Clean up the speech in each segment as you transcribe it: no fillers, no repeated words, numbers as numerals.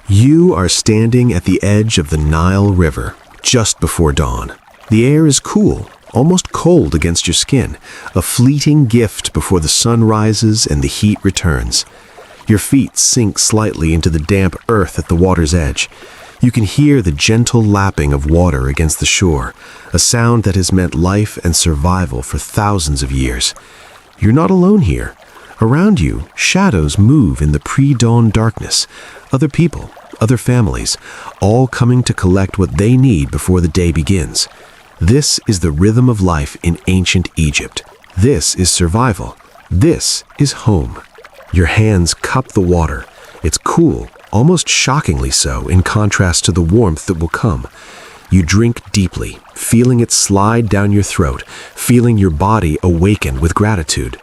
You are standing at the edge of the Nile River, just before dawn. The air is cool, almost cold against your skin, a fleeting gift before the sun rises and the heat returns. Your feet sink slightly into the damp earth at the water's edge. You can hear the gentle lapping of water against the shore, a sound that has meant life and survival for thousands of years. You're not alone here. Around you, shadows move in the pre-dawn darkness. Other people, other families, all coming to collect what they need before the day begins. This is the rhythm of life in ancient Egypt. This is survival. This is home. Your hands cup the water. It's cool, almost shockingly so, in contrast to the warmth that will come. You drink deeply, feeling it slide down your throat, feeling your body awaken with gratitude.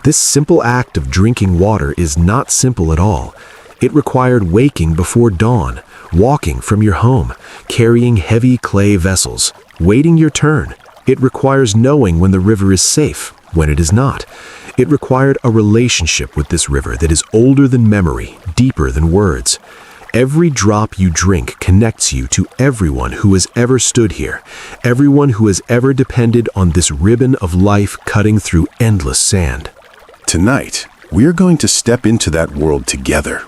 This simple act of drinking water is not simple at all. It required waking before dawn, walking from your home, carrying heavy clay vessels, waiting your turn. It requires knowing when the river is safe, when it is not. It required a relationship with this river that is older than memory, deeper than words. Every drop you drink connects you to everyone who has ever stood here, everyone who has ever depended on this ribbon of life cutting through endless sand. Tonight, we're going to step into that world together.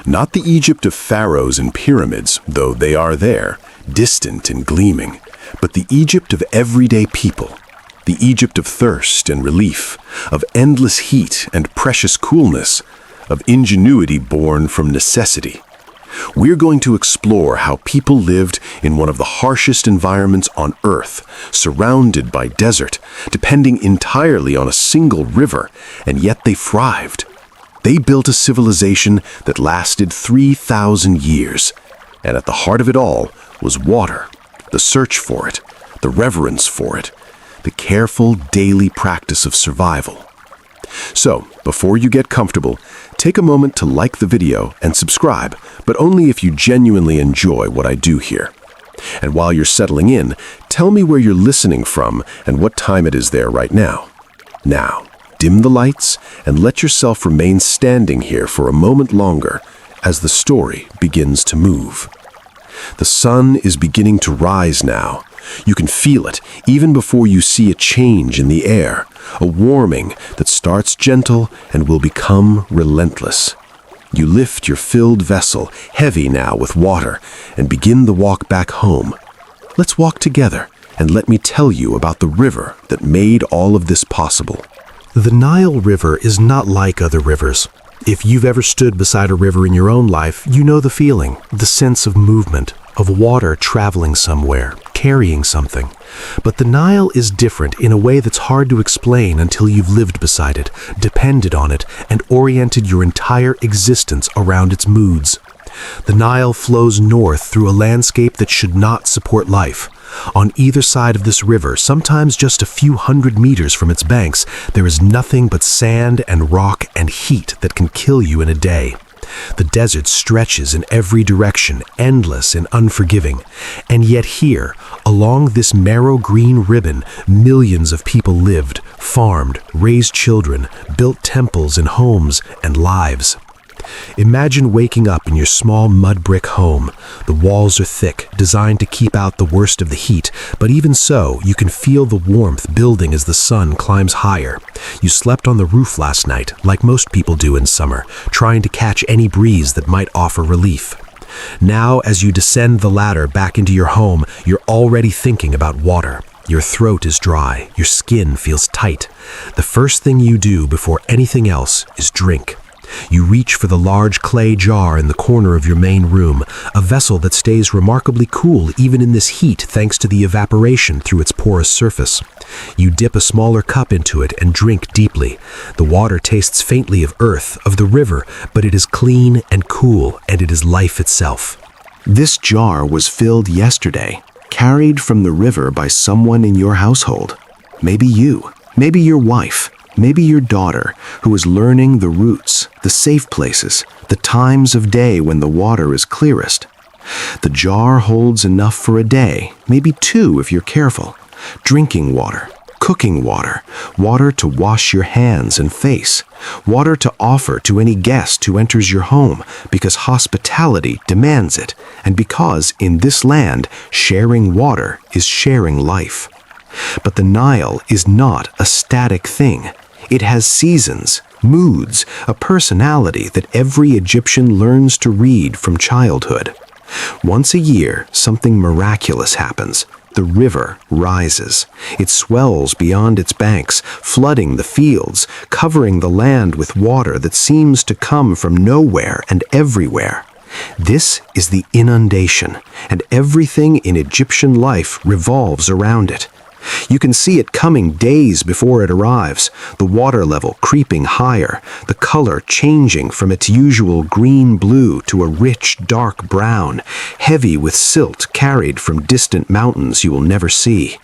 Not the Egypt of pharaohs and pyramids, though they are there, distant and gleaming, but the Egypt of everyday people. The Egypt of thirst and relief, of endless heat and precious coolness, of ingenuity born from necessity. We're going to explore how people lived in one of the harshest environments on Earth, surrounded by desert, depending entirely on a single river, and yet they thrived. They built a civilization that lasted 3,000 years, and at the heart of it all was water, the search for it, the reverence for it, the careful daily practice of survival. So, before you get comfortable, take a moment to like the video and subscribe, but only if you genuinely enjoy what I do here. And while you're settling in, tell me where you're listening from and what time it is there right now. Now, dim the lights and let yourself remain standing here for a moment longer as the story begins to move. The sun is beginning to rise now. You can feel it even before you see a change in the air, a warming that starts gentle and will become relentless. You lift your filled vessel, heavy now with water, and begin the walk back home. Let's walk together and let me tell you about the river that made all of this possible. The Nile River is not like other rivers. If you've ever stood beside a river in your own life, you know the feeling, the sense of movement, of water traveling somewhere, carrying something. But the Nile is different in a way that's hard to explain until you've lived beside it, depended on it, and oriented your entire existence around its moods. The Nile flows north through a landscape that should not support life. On either side of this river, sometimes just a few hundred meters from its banks, there is nothing but sand and rock and heat that can kill you in a day. The desert stretches in every direction, endless and unforgiving. And yet here, along this marrow green ribbon, millions of people lived, farmed, raised children, built temples and homes and lives. Imagine waking up in your small mud brick home. The walls are thick, designed to keep out the worst of the heat, but even so, you can feel the warmth building as the sun climbs higher. You slept on the roof last night, like most people do in summer, trying to catch any breeze that might offer relief. Now, as you descend the ladder back into your home, you're already thinking about water. Your throat is dry, your skin feels tight. The first thing you do before anything else is drink. You reach for the large clay jar in the corner of your main room, a vessel that stays remarkably cool even in this heat thanks to the evaporation through its porous surface. You dip a smaller cup into it and drink deeply. The water tastes faintly of earth, of the river, but it is clean and cool, and it is life itself. This jar was filled yesterday, carried from the river by someone in your household. Maybe you, maybe your wife. Maybe your daughter, who is learning the routes, the safe places, the times of day when the water is clearest. The jar holds enough for a day, maybe two if you're careful. Drinking water, cooking water, water to wash your hands and face, water to offer to any guest who enters your home because hospitality demands it, and because in this land, sharing water is sharing life. But the Nile is not a static thing. It has seasons, moods, a personality that every Egyptian learns to read from childhood. Once a year, something miraculous happens. The river rises. It swells beyond its banks, flooding the fields, covering the land with water that seems to come from nowhere and everywhere. This is the inundation, and everything in Egyptian life revolves around it. You can see it coming days before it arrives, the water level creeping higher, the color changing from its usual green-blue to a rich dark brown, heavy with silt carried from distant mountains you will never see.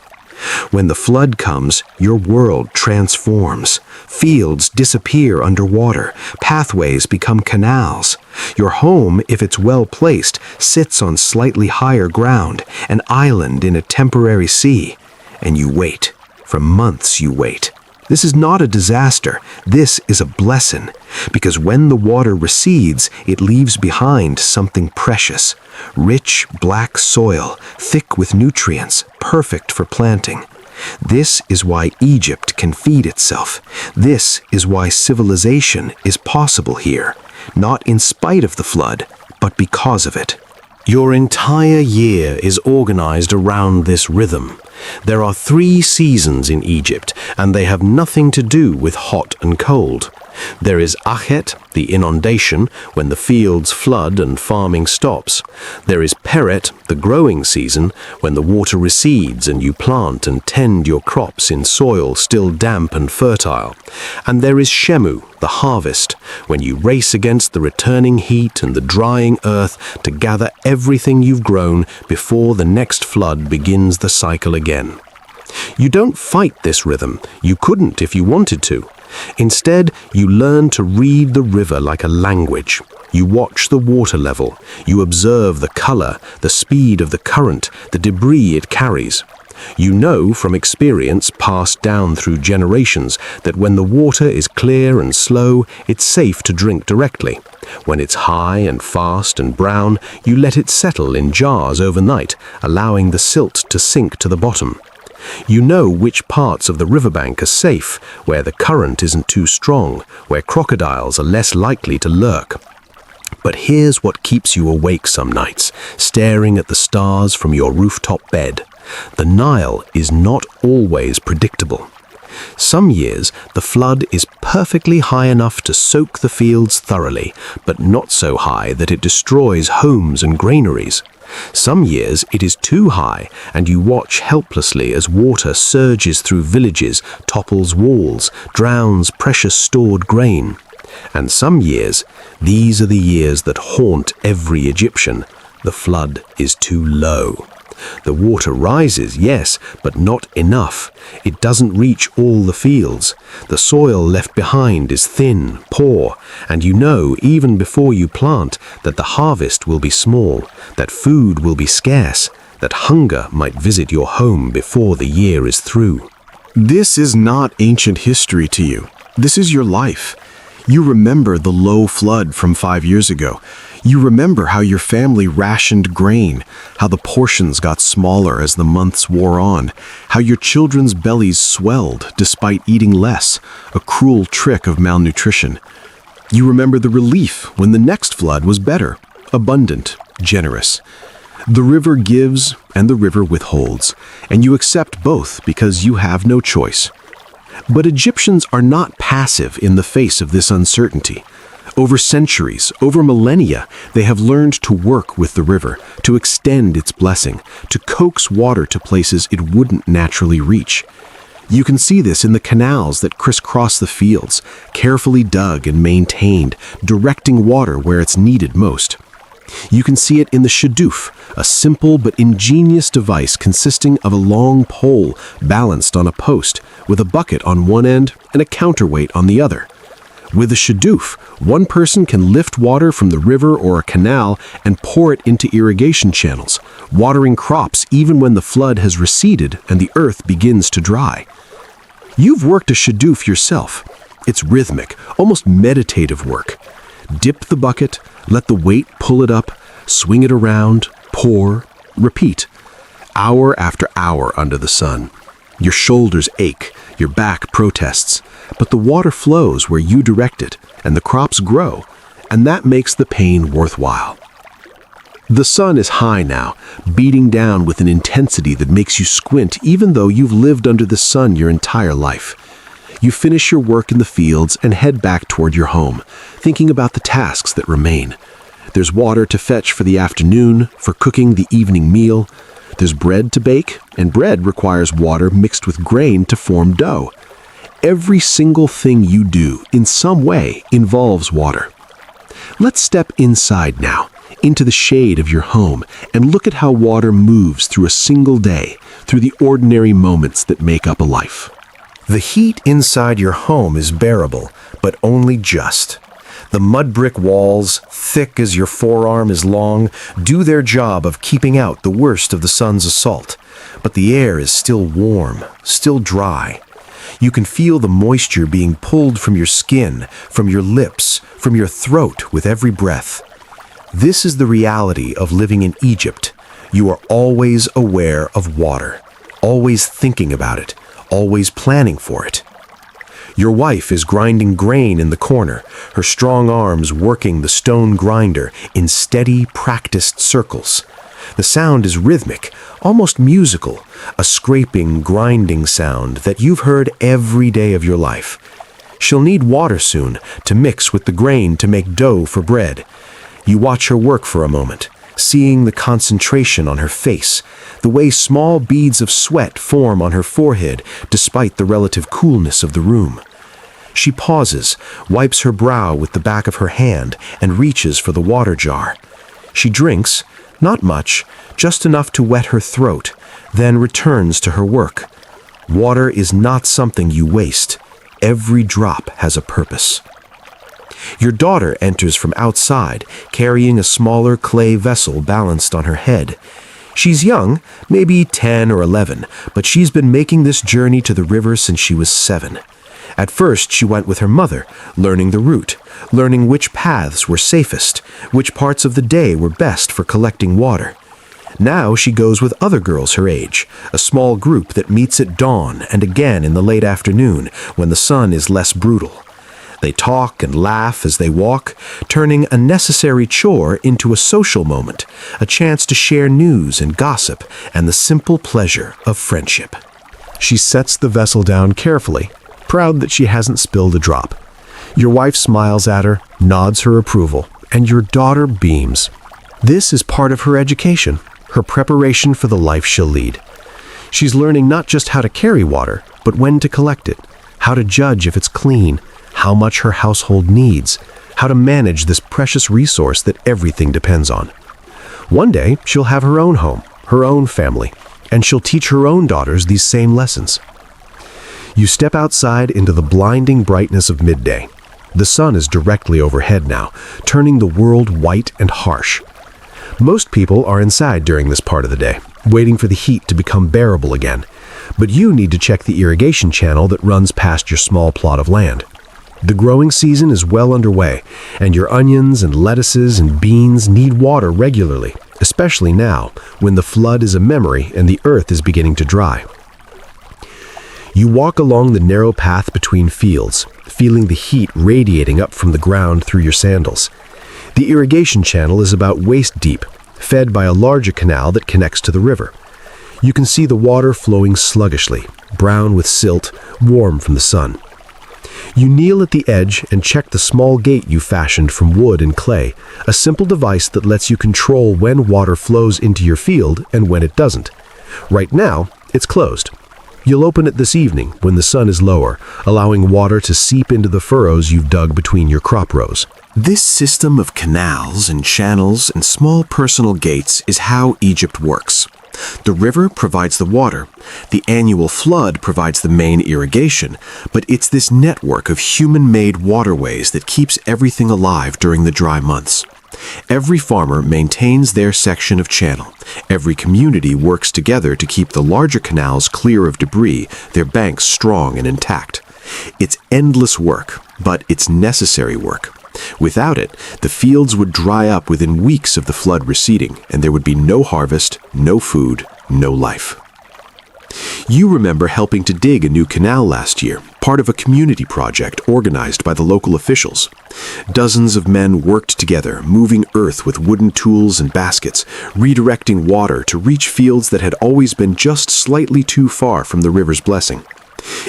When the flood comes, your world transforms. Fields disappear underwater, pathways become canals. Your home, if it's well placed, sits on slightly higher ground, an island in a temporary sea. And you wait. For months you wait. This is not a disaster. This is a blessing. Because when the water recedes, it leaves behind something precious. Rich, black soil, thick with nutrients, perfect for planting. This is why Egypt can feed itself. This is why civilization is possible here. Not in spite of the flood, but because of it. Your entire year is organized around this rhythm. There are 3 seasons in Egypt, and they have nothing to do with hot and cold. There is Achet, the inundation, when the fields flood and farming stops. There is Peret, the growing season, when the water recedes and you plant and tend your crops in soil still damp and fertile. And there is Shemu, the harvest, when you race against the returning heat and the drying earth to gather everything you've grown before the next flood begins the cycle again. You don't fight this rhythm. You couldn't if you wanted to. Instead, you learn to read the river like a language. You watch the water level. You observe the color, the speed of the current, the debris it carries. You know from experience passed down through generations that when the water is clear and slow, it's safe to drink directly. When it's high and fast and brown, you let it settle in jars overnight, allowing the silt to sink to the bottom. You know which parts of the riverbank are safe, where the current isn't too strong, where crocodiles are less likely to lurk. But here's what keeps you awake some nights, staring at the stars from your rooftop bed. The Nile is not always predictable. Some years, the flood is perfectly high enough to soak the fields thoroughly, but not so high that it destroys homes and granaries. Some years it is too high, and you watch helplessly as water surges through villages, topples walls, drowns precious stored grain. And some years, these are the years that haunt every Egyptian, the flood is too low. The water rises, yes, but not enough. It doesn't reach all the fields. The soil left behind is thin, poor, and you know, even before you plant, that the harvest will be small, that food will be scarce, that hunger might visit your home before the year is through. This is not ancient history to you. This is your life. You remember the low flood from 5 years ago. You remember how your family rationed grain, how the portions got smaller as the months wore on, how your children's bellies swelled despite eating less, a cruel trick of malnutrition. You remember the relief when the next flood was better, abundant, generous. The river gives and the river withholds, and you accept both because you have no choice. But Egyptians are not passive in the face of this uncertainty. Over centuries, over millennia, they have learned to work with the river, to extend its blessing, to coax water to places it wouldn't naturally reach. You can see this in the canals that crisscross the fields, carefully dug and maintained, directing water where it's needed most. You can see it in the shaduf, a simple but ingenious device consisting of a long pole balanced on a post, with a bucket on one end and a counterweight on the other. With a shaduf, one person can lift water from the river or a canal and pour it into irrigation channels, watering crops even when the flood has receded and the earth begins to dry. You've worked a shadoof yourself. It's rhythmic, almost meditative work. Dip the bucket, let the weight pull it up, swing it around, pour, repeat. Hour after hour under the sun. Your shoulders ache, your back protests, but the water flows where you direct it, and the crops grow, and that makes the pain worthwhile. The sun is high now, beating down with an intensity that makes you squint even though you've lived under the sun your entire life. You finish your work in the fields and head back toward your home, thinking about the tasks that remain. There's water to fetch for the afternoon, for cooking the evening meal. There's bread to bake, and bread requires water mixed with grain to form dough. Every single thing you do, in some way, involves water. Let's step inside now, into the shade of your home, and look at how water moves through a single day, through the ordinary moments that make up a life. The heat inside your home is bearable, but only just. The mud brick walls, thick as your forearm is long, do their job of keeping out the worst of the sun's assault. But the air is still warm, still dry. You can feel the moisture being pulled from your skin, from your lips, from your throat with every breath. This is the reality of living in Egypt. You are always aware of water, always thinking about it, always planning for it. Your wife is grinding grain in the corner, her strong arms working the stone grinder in steady, practiced circles. The sound is rhythmic, almost musical, a scraping, grinding sound that you've heard every day of your life. She'll need water soon to mix with the grain to make dough for bread. You watch her work for a moment, seeing the concentration on her face, the way small beads of sweat form on her forehead despite the relative coolness of the room. She pauses, wipes her brow with the back of her hand, and reaches for the water jar. She drinks, not much, just enough to wet her throat, then returns to her work. Water is not something you waste. Every drop has a purpose. Your daughter enters from outside, carrying a smaller clay vessel balanced on her head. She's young, maybe 10 or 11, but she's been making this journey to the river since she was 7. At first, she went with her mother, learning the route, learning which paths were safest, which parts of the day were best for collecting water. Now she goes with other girls her age, a small group that meets at dawn and again in the late afternoon when the sun is less brutal. They talk and laugh as they walk, turning a necessary chore into a social moment, a chance to share news and gossip and the simple pleasure of friendship. She sets the vessel down carefully, proud that she hasn't spilled a drop. Your wife smiles at her, nods her approval, and your daughter beams. This is part of her education, her preparation for the life she'll lead. She's learning not just how to carry water, but when to collect it, how to judge if it's clean, how much her household needs, how to manage this precious resource that everything depends on. One day, she'll have her own home, her own family, and she'll teach her own daughters these same lessons. You step outside into the blinding brightness of midday. The sun is directly overhead now, turning the world white and harsh. Most people are inside during this part of the day, waiting for the heat to become bearable again. But you need to check the irrigation channel that runs past your small plot of land. The growing season is well underway, and your onions and lettuces and beans need water regularly, especially now, when the flood is a memory and the earth is beginning to dry. You walk along the narrow path between fields, feeling the heat radiating up from the ground through your sandals. The irrigation channel is about waist deep, fed by a larger canal that connects to the river. You can see the water flowing sluggishly, brown with silt, warm from the sun. You kneel at the edge and check the small gate you fashioned from wood and clay, a simple device that lets you control when water flows into your field and when it doesn't. Right now, it's closed. You'll open it this evening when the sun is lower, allowing water to seep into the furrows you've dug between your crop rows. This system of canals and channels and small personal gates is how Egypt works. The river provides the water, the annual flood provides the main irrigation, but it's this network of human-made waterways that keeps everything alive during the dry months. Every farmer maintains their section of channel. Every community works together to keep the larger canals clear of debris, their banks strong and intact. It's endless work, but it's necessary work. Without it, the fields would dry up within weeks of the flood receding, and there would be no harvest, no food, no life. You remember helping to dig a new canal last year, part of a community project organized by the local officials. Dozens of men worked together, moving earth with wooden tools and baskets, redirecting water to reach fields that had always been just slightly too far from the river's blessing.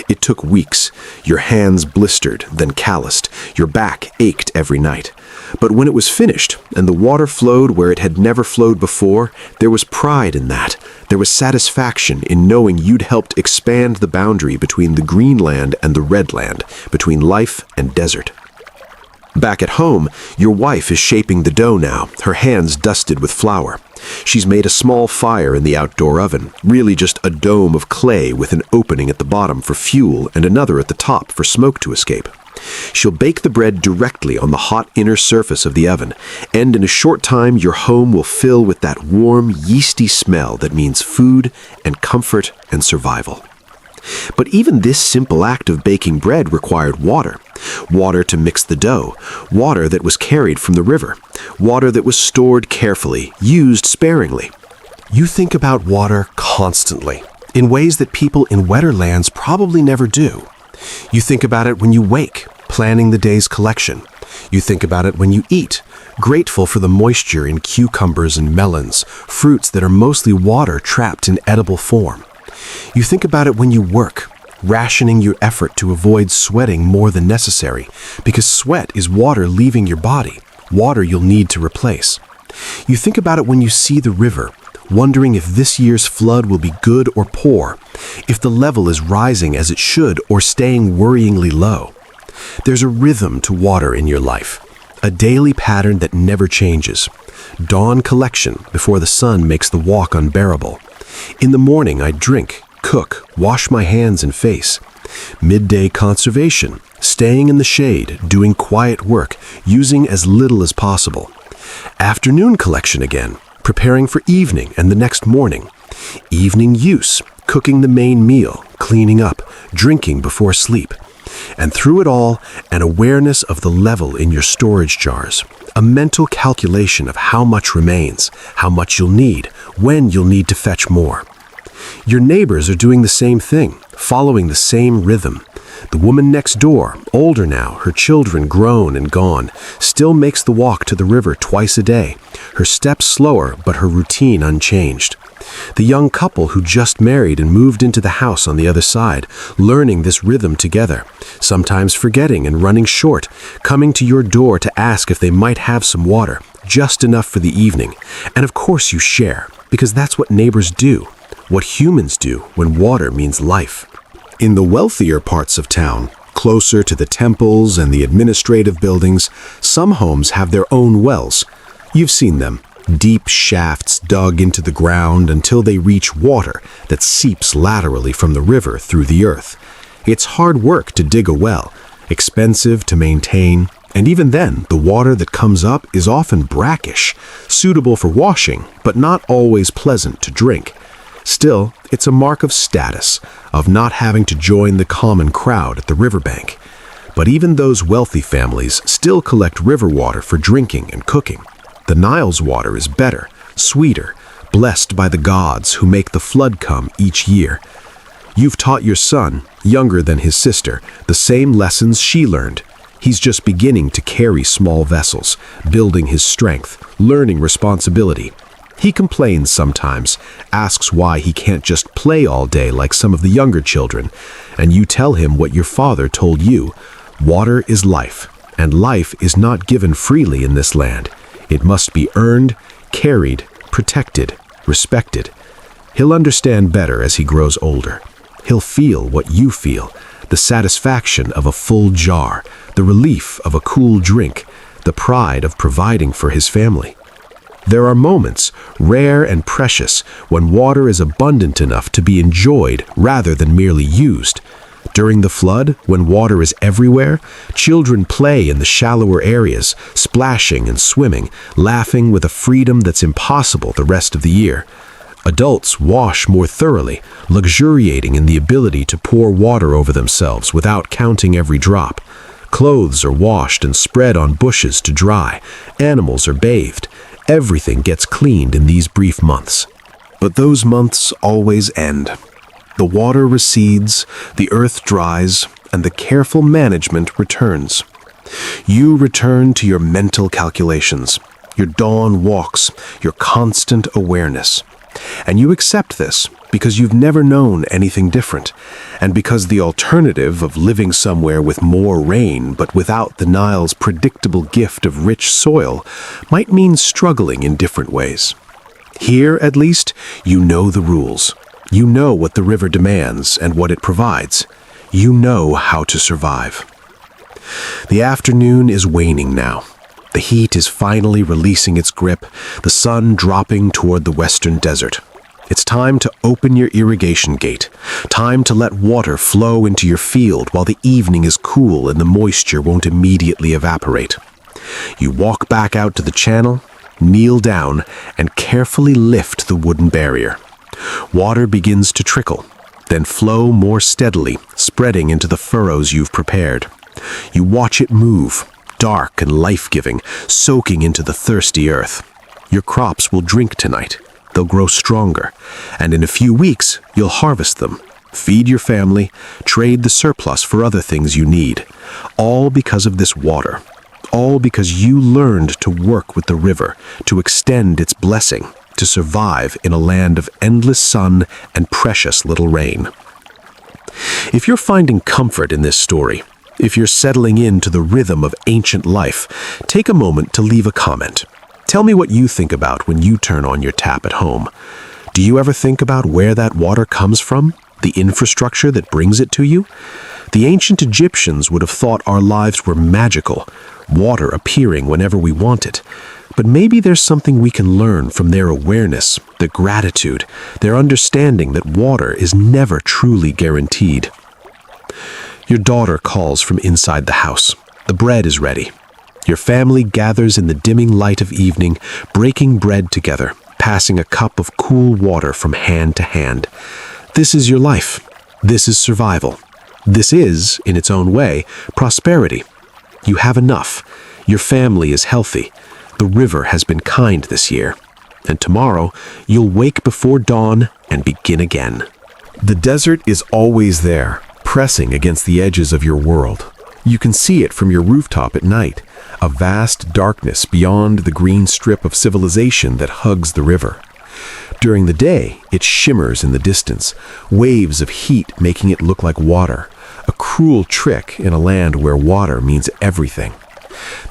It took weeks. Your hands blistered, then calloused. Your back ached every night. But when it was finished, and the water flowed where it had never flowed before, there was pride in that. There was satisfaction in knowing you'd helped expand the boundary between the green land and the red land, between life and desert. Back at home, your wife is shaping the dough now, her hands dusted with flour. She's made a small fire in the outdoor oven, really just a dome of clay with an opening at the bottom for fuel and another at the top for smoke to escape. She'll bake the bread directly on the hot inner surface of the oven, and in a short time your home will fill with that warm, yeasty smell that means food and comfort and survival. But even this simple act of baking bread required water. Water to mix the dough, water that was carried from the river, water that was stored carefully, used sparingly. You think about water constantly, in ways that people in wetter lands probably never do. You think about it when you wake, planning the day's collection. You think about it when you eat, grateful for the moisture in cucumbers and melons, fruits that are mostly water trapped in edible form. You think about it when you work, rationing your effort to avoid sweating more than necessary, because sweat is water leaving your body, water you'll need to replace. You think about it when you see the river, wondering if this year's flood will be good or poor, if the level is rising as it should or staying worryingly low. There's a rhythm to water in your life, a daily pattern that never changes. Dawn collection before the sun makes the walk unbearable. In the morning, I drink, cook, wash my hands and face. Midday conservation, staying in the shade, doing quiet work, using as little as possible. Afternoon collection again, preparing for evening and the next morning. Evening use, cooking the main meal, cleaning up, drinking before sleep. And through it all, an awareness of the level in your storage jars, a mental calculation of how much remains, how much you'll need, when you'll need to fetch more. Your neighbors are doing the same thing, following the same rhythm. The woman next door, older now, her children grown and gone, still makes the walk to the river twice a day, her steps slower but her routine unchanged. The young couple who just married and moved into the house on the other side, learning this rhythm together, sometimes forgetting and running short, coming to your door to ask if they might have some water, just enough for the evening. And of course you share, because that's what neighbors do, what humans do when water means life. In the wealthier parts of town, closer to the temples and the administrative buildings, some homes have their own wells. You've seen them. Deep shafts dug into the ground until they reach water that seeps laterally from the river through the earth. It's hard work to dig a well, expensive to maintain, and even then, the water that comes up is often brackish, suitable for washing, but not always pleasant to drink. Still, it's a mark of status, of not having to join the common crowd at the riverbank. But even those wealthy families still collect river water for drinking and cooking. The Nile's water is better, sweeter, blessed by the gods who make the flood come each year. You've taught your son, younger than his sister, the same lessons she learned. He's just beginning to carry small vessels, building his strength, learning responsibility. He complains sometimes, asks why he can't just play all day like some of the younger children, and you tell him what your father told you. Water is life, and life is not given freely in this land. It must be earned, carried, protected, respected. He'll understand better as he grows older. He'll feel what you feel, the satisfaction of a full jar, the relief of a cool drink, the pride of providing for his family. There are moments, rare and precious, when water is abundant enough to be enjoyed rather than merely used. During the flood, when water is everywhere, children play in the shallower areas, splashing and swimming, laughing with a freedom that's impossible the rest of the year. Adults wash more thoroughly, luxuriating in the ability to pour water over themselves without counting every drop. Clothes are washed and spread on bushes to dry. Animals are bathed. Everything gets cleaned in these brief months. But those months always end. The water recedes, the earth dries, and the careful management returns. You return to your mental calculations, your dawn walks, your constant awareness. And you accept this because you've never known anything different, and because the alternative of living somewhere with more rain but without the Nile's predictable gift of rich soil might mean struggling in different ways. Here, at least, you know the rules. You know what the river demands and what it provides. You know how to survive. The afternoon is waning now. The heat is finally releasing its grip, the sun dropping toward the western desert. It's time to open your irrigation gate, time to let water flow into your field while the evening is cool and the moisture won't immediately evaporate. You walk back out to the channel, kneel down, and carefully lift the wooden barrier. Water begins to trickle, then flow more steadily, spreading into the furrows you've prepared. You watch it move, dark and life-giving, soaking into the thirsty earth. Your crops will drink tonight. They'll grow stronger, and in a few weeks, you'll harvest them, feed your family, trade the surplus for other things you need. All because of this water. All because you learned to work with the river, to extend its blessing, to survive in a land of endless sun and precious little rain. If you're finding comfort in this story, if you're settling into the rhythm of ancient life, take a moment to leave a comment. Tell me what you think about when you turn on your tap at home. Do you ever think about where that water comes from? The infrastructure that brings it to you? The ancient Egyptians would have thought our lives were magical, water appearing whenever we want it. But maybe there's something we can learn from their awareness, their gratitude, their understanding that water is never truly guaranteed. Your daughter calls from inside the house. The bread is ready. Your family gathers in the dimming light of evening, breaking bread together, passing a cup of cool water from hand to hand. This is your life. This is survival. This is, in its own way, prosperity. You have enough. Your family is healthy. The river has been kind this year. And tomorrow, you'll wake before dawn and begin again. The desert is always there, pressing against the edges of your world. You can see it from your rooftop at night, a vast darkness beyond the green strip of civilization that hugs the river. During the day, it shimmers in the distance, waves of heat making it look like water, a cruel trick in a land where water means everything.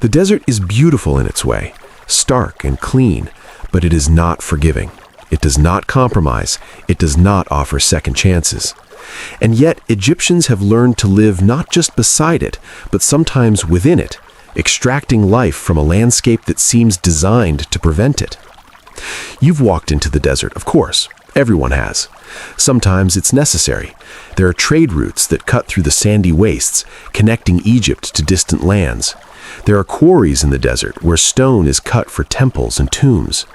The desert is beautiful in its way, stark and clean, but it is not forgiving. It does not compromise. It does not offer second chances. And yet, Egyptians have learned to live not just beside it, but sometimes within it, extracting life from a landscape that seems designed to prevent it. You've walked into the desert, of course. Everyone has. Sometimes it's necessary. There are trade routes that cut through the sandy wastes, connecting Egypt to distant lands. There are quarries in the desert where stone is cut for temples and tombs.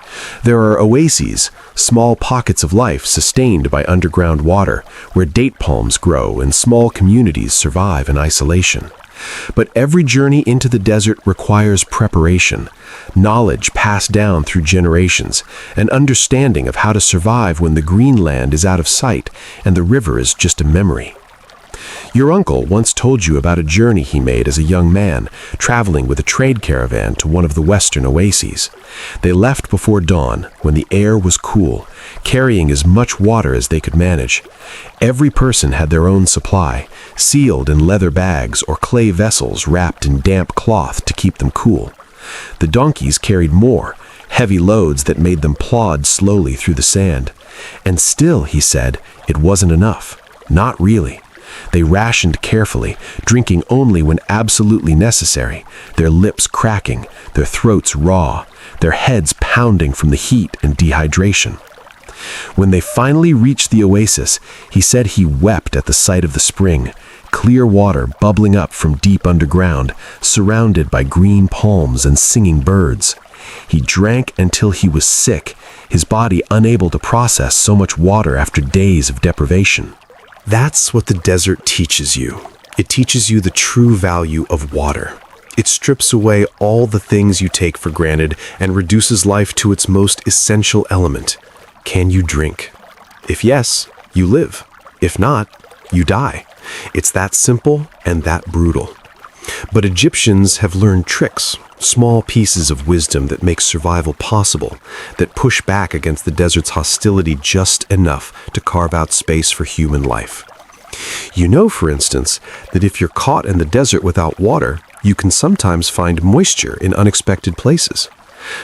There are oases, small pockets of life sustained by underground water, where date palms grow and small communities survive in isolation. But every journey into the desert requires preparation, knowledge passed down through generations, an understanding of how to survive when the green land is out of sight and the river is just a memory. Your uncle once told you about a journey he made as a young man, traveling with a trade caravan to one of the western oases. They left before dawn, when the air was cool, carrying as much water as they could manage. Every person had their own supply, sealed in leather bags or clay vessels wrapped in damp cloth to keep them cool. The donkeys carried more, heavy loads that made them plod slowly through the sand. And still, he said, it wasn't enough. Not really. They rationed carefully, drinking only when absolutely necessary, their lips cracking, their throats raw, their heads pounding from the heat and dehydration. When they finally reached the oasis, he said he wept at the sight of the spring, clear water bubbling up from deep underground, surrounded by green palms and singing birds. He drank until he was sick, his body unable to process so much water after days of deprivation. That's what the desert teaches you. It teaches you the true value of water. It strips away all the things you take for granted and reduces life to its most essential element. Can you drink? If yes, you live. If not, you die. It's that simple and that brutal. But Egyptians have learned tricks, small pieces of wisdom that make survival possible, that push back against the desert's hostility just enough to carve out space for human life. You know, for instance, that if you're caught in the desert without water, you can sometimes find moisture in unexpected places.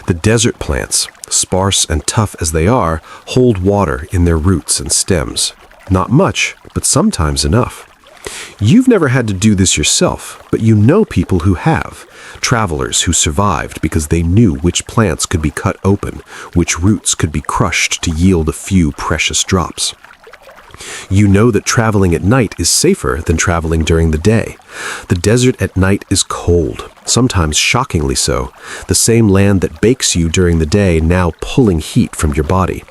The desert plants, sparse and tough as they are, hold water in their roots and stems. Not much, but sometimes enough. You've never had to do this yourself, but you know people who have. Travelers who survived because they knew which plants could be cut open, which roots could be crushed to yield a few precious drops. You know that traveling at night is safer than traveling during the day. The desert at night is cold, sometimes shockingly so, the same land that bakes you during the day now pulling heat from your body.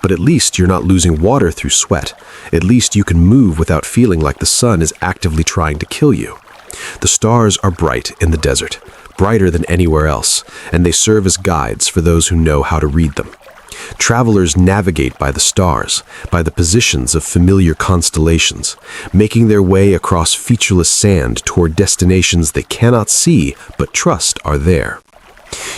But at least you're not losing water through sweat. At least you can move without feeling like the sun is actively trying to kill you. The stars are bright in the desert, brighter than anywhere else, and they serve as guides for those who know how to read them. Travelers navigate by the stars, by the positions of familiar constellations, making their way across featureless sand toward destinations they cannot see but trust are there.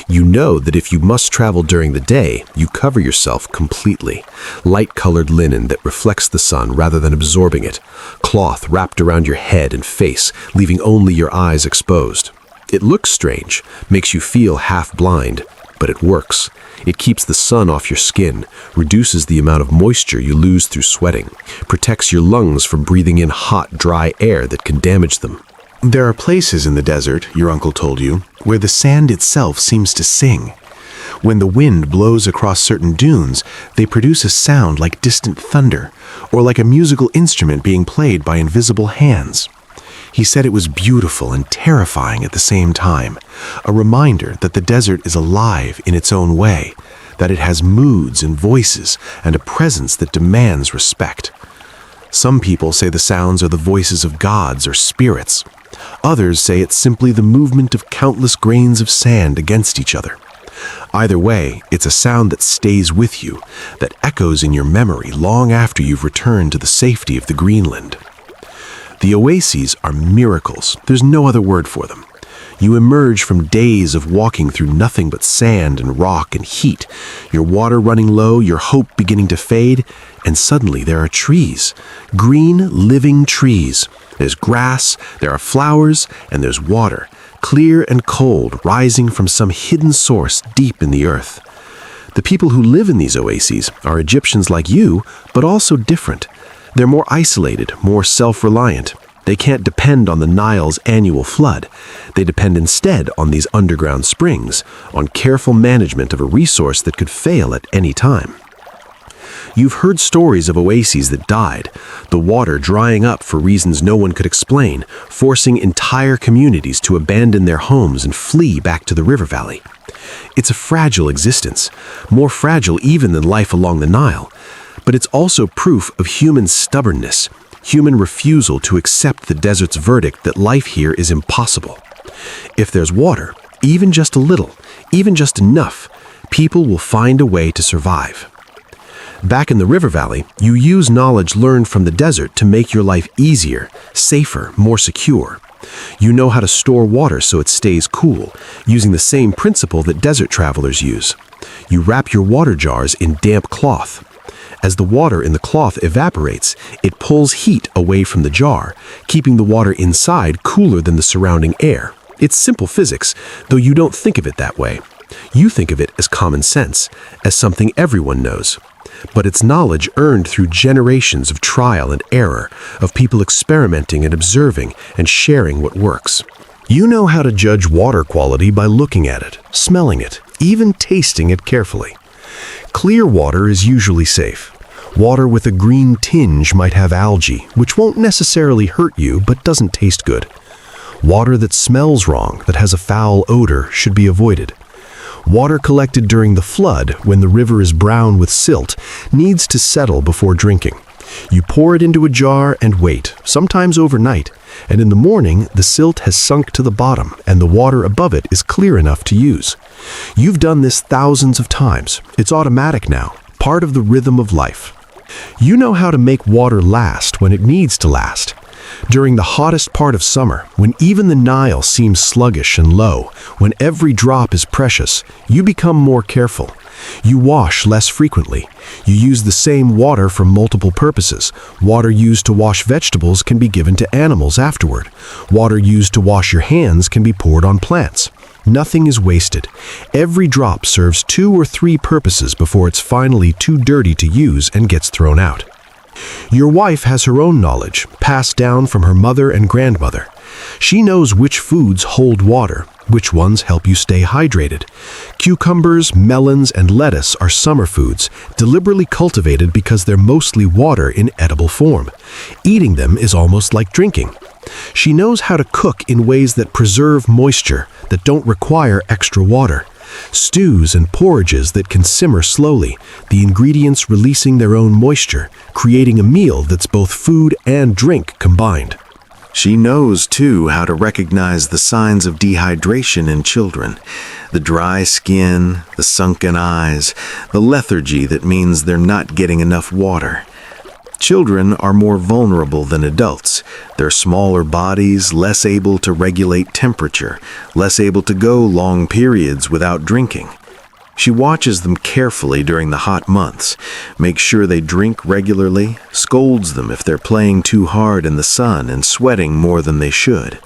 You know that if you must travel during the day, you cover yourself completely. Light-colored linen that reflects the sun rather than absorbing it. Cloth wrapped around your head and face, leaving only your eyes exposed. It looks strange, makes you feel half blind, but it works. It keeps the sun off your skin, reduces the amount of moisture you lose through sweating, protects your lungs from breathing in hot, dry air that can damage them. There are places in the desert, your uncle told you, where the sand itself seems to sing. When the wind blows across certain dunes, they produce a sound like distant thunder, or like a musical instrument being played by invisible hands. He said it was beautiful and terrifying at the same time, a reminder that the desert is alive in its own way, that it has moods and voices and a presence that demands respect. Some people say the sounds are the voices of gods or spirits. Others say it's simply the movement of countless grains of sand against each other. Either way, it's a sound that stays with you, that echoes in your memory long after you've returned to the safety of the Greenland. The oases are miracles. There's no other word for them. You emerge from days of walking through nothing but sand and rock and heat, your water running low, your hope beginning to fade, and suddenly there are trees, green, living trees. There's grass, there are flowers, and there's water, clear and cold, rising from some hidden source deep in the earth. The people who live in these oases are Egyptians like you, but also different. They're more isolated, more self-reliant. They can't depend on the Nile's annual flood. They depend instead on these underground springs, on careful management of a resource that could fail at any time. You've heard stories of oases that died, the water drying up for reasons no one could explain, forcing entire communities to abandon their homes and flee back to the river valley. It's a fragile existence, more fragile even than life along the Nile, but it's also proof of human stubbornness, human refusal to accept the desert's verdict that life here is impossible. If there's water, even just a little, even just enough, people will find a way to survive. Back in the river valley, you use knowledge learned from the desert to make your life easier, safer, more secure. You know how to store water so it stays cool, using the same principle that desert travelers use. You wrap your water jars in damp cloth. As the water in the cloth evaporates, it pulls heat away from the jar, keeping the water inside cooler than the surrounding air. It's simple physics, though you don't think of it that way. You think of it as common sense, as something everyone knows. But it's knowledge earned through generations of trial and error, of people experimenting and observing and sharing what works. You know how to judge water quality by looking at it, smelling it, even tasting it carefully. Clear water is usually safe. Water with a green tinge might have algae, which won't necessarily hurt you but doesn't taste good. Water that smells wrong, that has a foul odor, should be avoided. Water collected during the flood, when the river is brown with silt, needs to settle before drinking. You pour it into a jar and wait, sometimes overnight, and in the morning the silt has sunk to the bottom and the water above it is clear enough to use. You've done this thousands of times. It's automatic now, part of the rhythm of life. You know how to make water last when it needs to last. During the hottest part of summer, when even the Nile seems sluggish and low, when every drop is precious, you become more careful. You wash less frequently. You use the same water for multiple purposes. Water used to wash vegetables can be given to animals afterward. Water used to wash your hands can be poured on plants. Nothing is wasted. Every drop serves 2 or 3 purposes before it's finally too dirty to use and gets thrown out. Your wife has her own knowledge, passed down from her mother and grandmother. She knows which foods hold water, which ones help you stay hydrated. Cucumbers, melons, and lettuce are summer foods, deliberately cultivated because they're mostly water in edible form. Eating them is almost like drinking. She knows how to cook in ways that preserve moisture, that don't require extra water. Stews and porridges that can simmer slowly, the ingredients releasing their own moisture, creating a meal that's both food and drink combined. She knows, too, how to recognize the signs of dehydration in children. The dry skin, the sunken eyes, the lethargy that means they're not getting enough water. Children are more vulnerable than adults. Their smaller bodies, less able to regulate temperature, less able to go long periods without drinking. She watches them carefully during the hot months, makes sure they drink regularly, scolds them if they're playing too hard in the sun and sweating more than they should.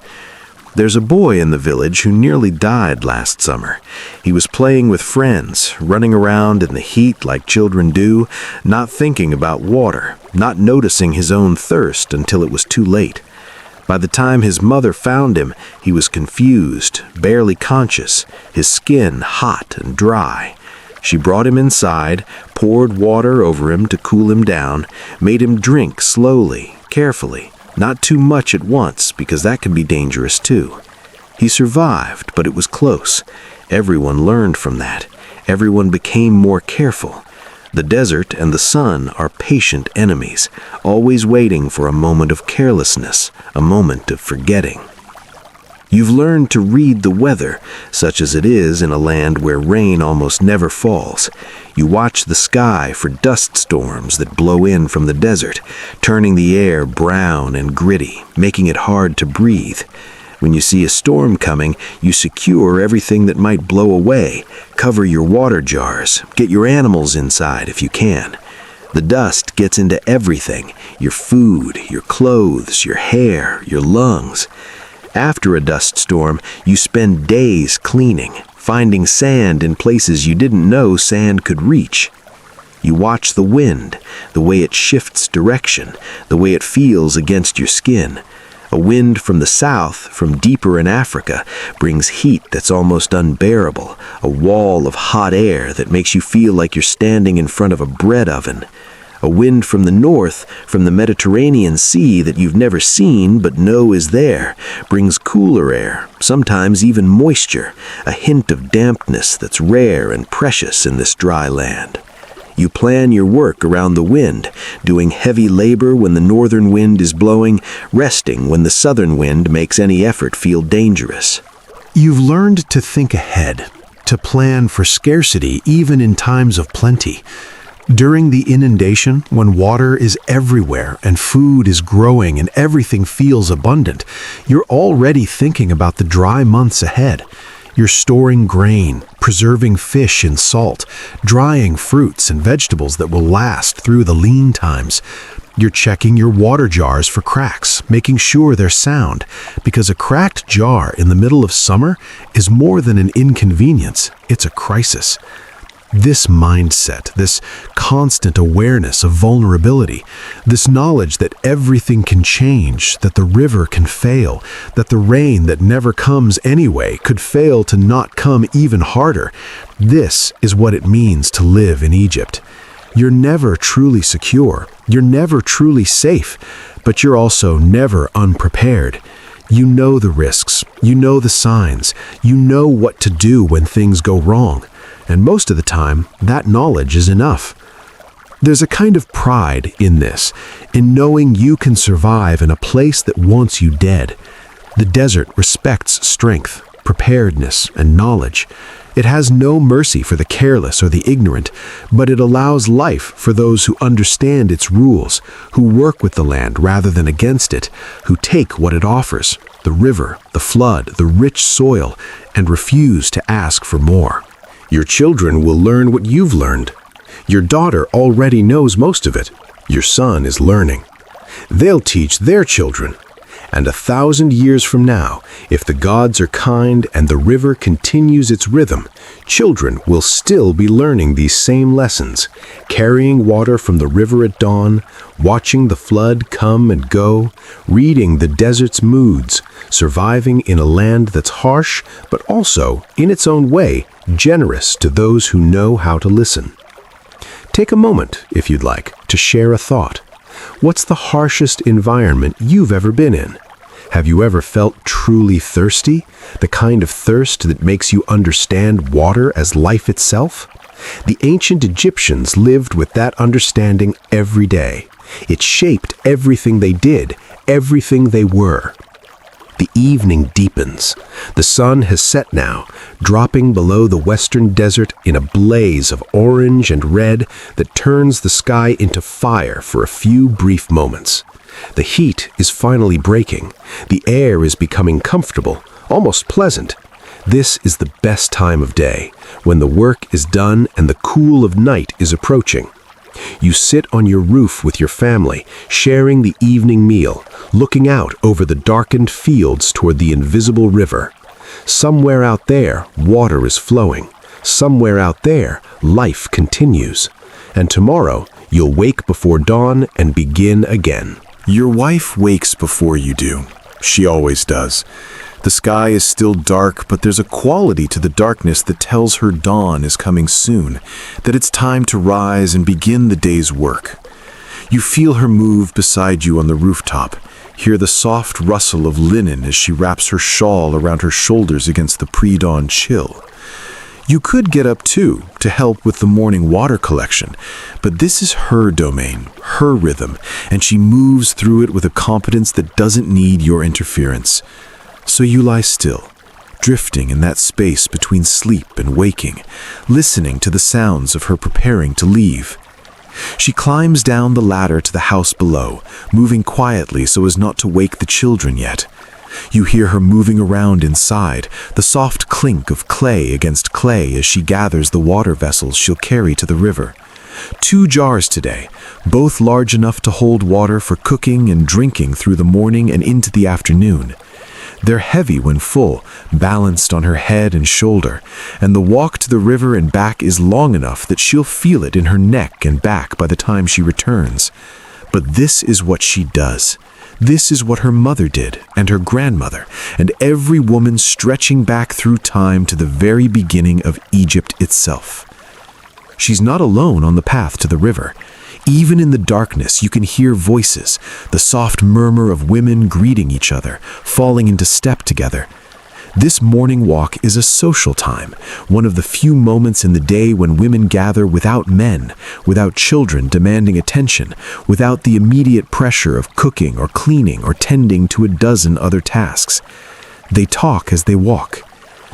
There's a boy in the village who nearly died last summer. He was playing with friends, running around in the heat like children do, not thinking about water, not noticing his own thirst until it was too late. By the time his mother found him, he was confused, barely conscious, his skin hot and dry. She brought him inside, poured water over him to cool him down, made him drink slowly, carefully. Not too much at once, because that can be dangerous too. He survived, but it was close. Everyone learned from that. Everyone became more careful. The desert and the sun are patient enemies, always waiting for a moment of carelessness, a moment of forgetting. You've learned to read the weather, such as it is in a land where rain almost never falls. You watch the sky for dust storms that blow in from the desert, turning the air brown and gritty, making it hard to breathe. When you see a storm coming, you secure everything that might blow away, cover your water jars, get your animals inside if you can. The dust gets into everything, your food, your clothes, your hair, your lungs. After a dust storm, you spend days cleaning, finding sand in places you didn't know sand could reach. You watch the wind, the way it shifts direction, the way it feels against your skin. A wind from the south, from deeper in Africa, brings heat that's almost unbearable, a wall of hot air that makes you feel like you're standing in front of a bread oven. A wind from the north, from the Mediterranean Sea that you've never seen but know is there, brings cooler air, sometimes even moisture, a hint of dampness that's rare and precious in this dry land. You plan your work around the wind, doing heavy labor when the northern wind is blowing, resting when the southern wind makes any effort feel dangerous. You've learned to think ahead, to plan for scarcity even in times of plenty. During the inundation, when water is everywhere and food is growing and everything feels abundant, you're already thinking about the dry months ahead. You're storing grain, preserving fish in salt, drying fruits and vegetables that will last through the lean times. You're checking your water jars for cracks, making sure they're sound, because a cracked jar in the middle of summer is more than an inconvenience, it's a crisis. This mindset, this constant awareness of vulnerability, this knowledge that everything can change, that the river can fail, that the rain that never comes anyway could fail to not come even harder, this is what it means to live in Egypt. You're never truly secure, you're never truly safe, but you're also never unprepared. You know the risks, you know the signs, you know what to do when things go wrong. And most of the time, that knowledge is enough. There's a kind of pride in this, in knowing you can survive in a place that wants you dead. The desert respects strength, preparedness, and knowledge. It has no mercy for the careless or the ignorant, but it allows life for those who understand its rules, who work with the land rather than against it, who take what it offers, the river, the flood, the rich soil, and refuse to ask for more. Your children will learn what you've learned. Your daughter already knows most of it. Your son is learning. They'll teach their children. And 1,000 years from now, if the gods are kind and the river continues its rhythm, children will still be learning these same lessons, carrying water from the river at dawn, watching the flood come and go, reading the desert's moods, surviving in a land that's harsh, but also, in its own way, generous to those who know how to listen. Take a moment, if you'd like, to share a thought. What's the harshest environment you've ever been in? Have you ever felt truly thirsty? The kind of thirst that makes you understand water as life itself? The ancient Egyptians lived with that understanding every day. It shaped everything they did, everything they were. The evening deepens. The sun has set now, dropping below the western desert in a blaze of orange and red that turns the sky into fire for a few brief moments. The heat is finally breaking. The air is becoming comfortable, almost pleasant. This is the best time of day, when the work is done and the cool of night is approaching. You sit on your roof with your family, sharing the evening meal, looking out over the darkened fields toward the invisible river. Somewhere out there, water is flowing. Somewhere out there, life continues. And tomorrow, you'll wake before dawn and begin again. Your wife wakes before you do. She always does. The sky is still dark, but there's a quality to the darkness that tells her dawn is coming soon, that it's time to rise and begin the day's work. You feel her move beside you on the rooftop, hear the soft rustle of linen as she wraps her shawl around her shoulders against the pre-dawn chill. You could get up too, to help with the morning water collection, but this is her domain, her rhythm, and she moves through it with a competence that doesn't need your interference. So you lie still, drifting in that space between sleep and waking, listening to the sounds of her preparing to leave. She climbs down the ladder to the house below, moving quietly so as not to wake the children yet. You hear her moving around inside, the soft clink of clay against clay as she gathers the water vessels she'll carry to the river. 2 jars today, both large enough to hold water for cooking and drinking through the morning and into the afternoon. They're heavy when full, balanced on her head and shoulder, and the walk to the river and back is long enough that she'll feel it in her neck and back by the time she returns. But this is what she does. This is what her mother did, and her grandmother, and every woman stretching back through time to the very beginning of Egypt itself. She's not alone on the path to the river. Even in the darkness, you can hear voices, the soft murmur of women greeting each other, falling into step together. This morning walk is a social time, one of the few moments in the day when women gather without men, without children demanding attention, without the immediate pressure of cooking or cleaning or tending to a dozen other tasks. They talk as they walk.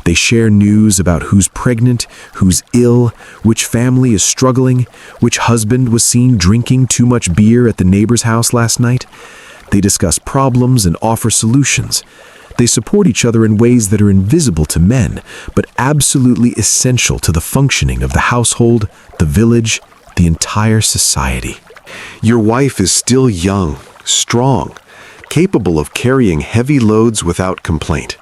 They share news about who's pregnant, who's ill, which family is struggling, which husband was seen drinking too much beer at the neighbor's house last night. They discuss problems and offer solutions. They support each other in ways that are invisible to men, but absolutely essential to the functioning of the household, the village, the entire society. Your wife is still young, strong, capable of carrying heavy loads without complaint.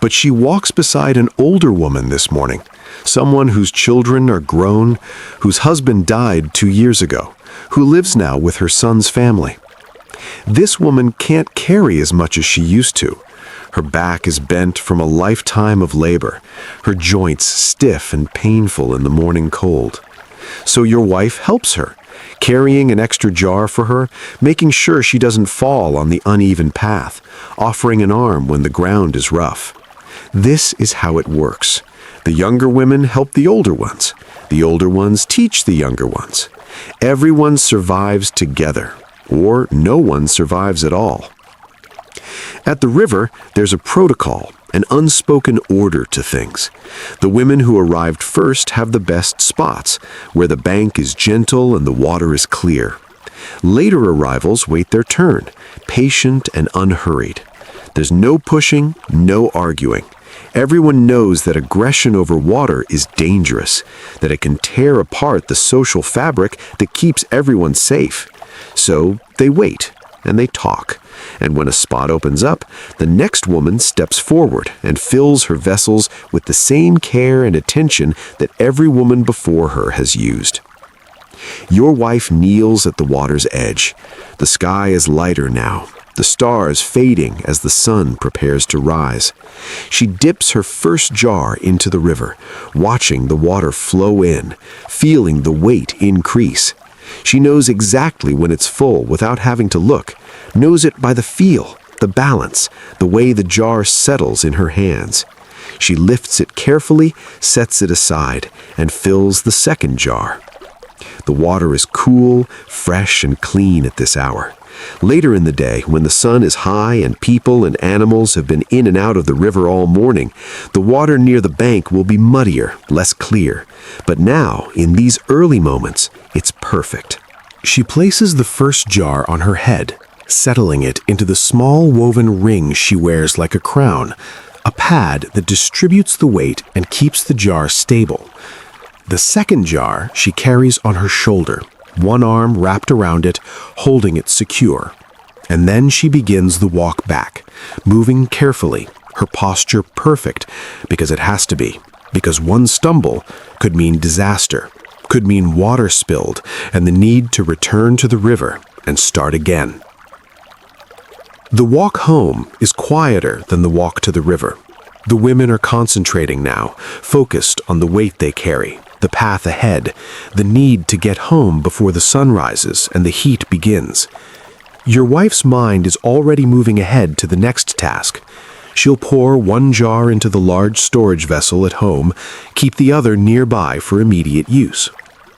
But she walks beside an older woman this morning, Someone whose children are grown, whose husband died 2 years ago, who lives now with her son's family. This woman can't carry as much as she used to. Her back is bent from a lifetime of labor, her joints stiff and painful in the morning cold. So your wife helps her, carrying an extra jar for her, making sure she doesn't fall on the uneven path, offering an arm when the ground is rough. This is how it works. The younger women help the older ones. The older ones teach the younger ones. Everyone survives together, or no one survives at all. At the river, there's a protocol, an unspoken order to things. The women who arrived first have the best spots, where the bank is gentle and the water is clear. Later arrivals wait their turn, patient and unhurried. There's no pushing, no arguing. Everyone knows that aggression over water is dangerous, that it can tear apart the social fabric that keeps everyone safe. So they wait, and they talk. And when a spot opens up, the next woman steps forward and fills her vessels with the same care and attention that every woman before her has used. Your wife kneels at the water's edge. The sky is lighter now, the stars fading as the sun prepares to rise. She dips her first jar into the river, watching the water flow in, feeling the weight increase. She knows exactly when it's full without having to look, knows it by the feel, the balance, the way the jar settles in her hands. She lifts it carefully, sets it aside, and fills the second jar. The water is cool, fresh, and clean at this hour. Later in the day, when the sun is high and people and animals have been in and out of the river all morning, the water near the bank will be muddier, less clear. But now, in these early moments, it's perfect. She places the first jar on her head, settling it into the small woven ring she wears like a crown, a pad that distributes the weight and keeps the jar stable. The second jar she carries on her shoulder, one arm wrapped around it, holding it secure. And then she begins the walk back, moving carefully, her posture perfect, because it has to be, because one stumble could mean disaster, could mean water spilled, and the need to return to the river and start again. The walk home is quieter than the walk to the river. The women are concentrating now, focused on the weight they carry, the path ahead, the need to get home before the sun rises and the heat begins. Your wife's mind is already moving ahead to the next task. She'll pour one jar into the large storage vessel at home, keep the other nearby for immediate use.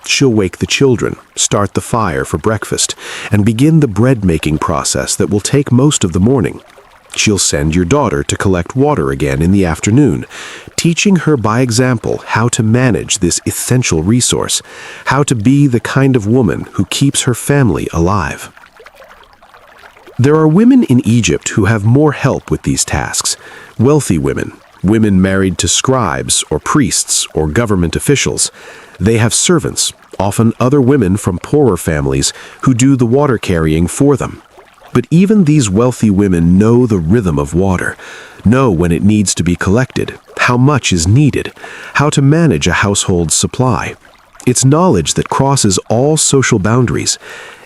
She'll wake the children, start the fire for breakfast, and begin the bread-making process that will take most of the morning. She'll send your daughter to collect water again in the afternoon, teaching her by example how to manage this essential resource, how to be the kind of woman who keeps her family alive. There are women in Egypt who have more help with these tasks. Wealthy women, women married to scribes or priests or government officials. They have servants, often other women from poorer families, who do the water carrying for them. But even these wealthy women know the rhythm of water, know when it needs to be collected, how much is needed, how to manage a household's supply. It's knowledge that crosses all social boundaries.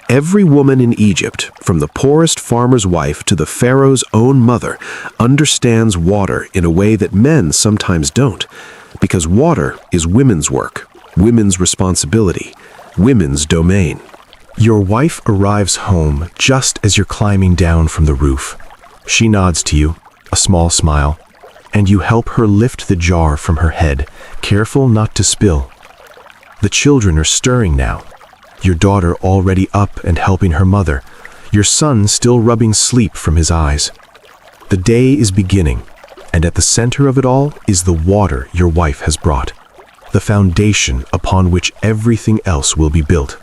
Every woman in Egypt, from the poorest farmer's wife to the pharaoh's own mother, understands water in a way that men sometimes don't, because water is women's work, women's responsibility, women's domain. Your wife arrives home just as you're climbing down from the roof. She nods to you, a small smile, and you help her lift the jar from her head, careful not to spill. The children are stirring now. Your daughter already up and helping her mother, your son still rubbing sleep from his eyes. The day is beginning, and at the center of it all is the water your wife has brought, the foundation upon which everything else will be built.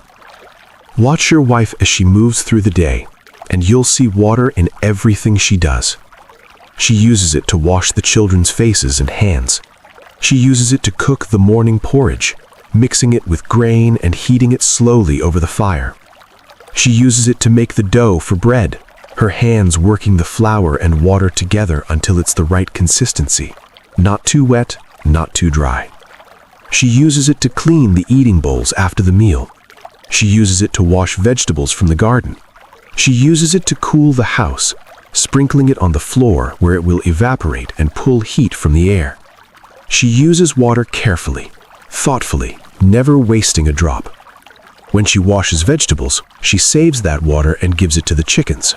Watch your wife as she moves through the day, and you'll see water in everything she does. She uses it to wash the children's faces and hands. She uses it to cook the morning porridge, mixing it with grain and heating it slowly over the fire. She uses it to make the dough for bread, her hands working the flour and water together until it's the right consistency, not too wet, not too dry. She uses it to clean the eating bowls after the meal. She uses it to wash vegetables from the garden. She uses it to cool the house, sprinkling it on the floor where it will evaporate and pull heat from the air. She uses water carefully, thoughtfully, never wasting a drop. When she washes vegetables, she saves that water and gives it to the chickens.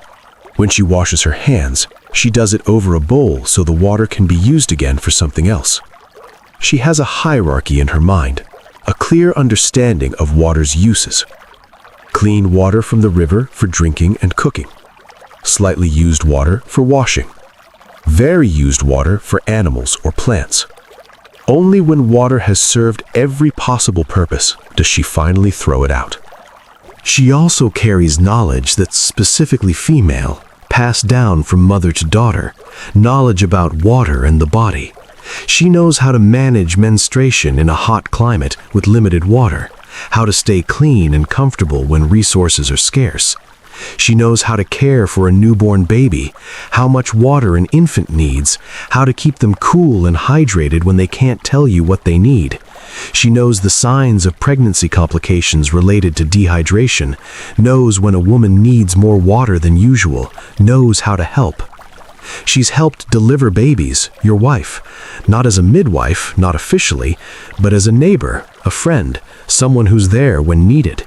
When she washes her hands, she does it over a bowl so the water can be used again for something else. She has a hierarchy in her mind, a clear understanding of water's uses. Clean water from the river for drinking and cooking. Slightly used water for washing. Very used water for animals or plants. Only when water has served every possible purpose does she finally throw it out. She also carries knowledge that's specifically female, passed down from mother to daughter, knowledge about water and the body. She knows how to manage menstruation in a hot climate with limited water, how to stay clean and comfortable when resources are scarce. She knows how to care for a newborn baby, how much water an infant needs, how to keep them cool and hydrated when they can't tell you what they need. She knows the signs of pregnancy complications related to dehydration, knows when a woman needs more water than usual, knows how to help. She's helped deliver babies, your wife, not as a midwife, not officially, but as a neighbor, a friend, someone who's there when needed.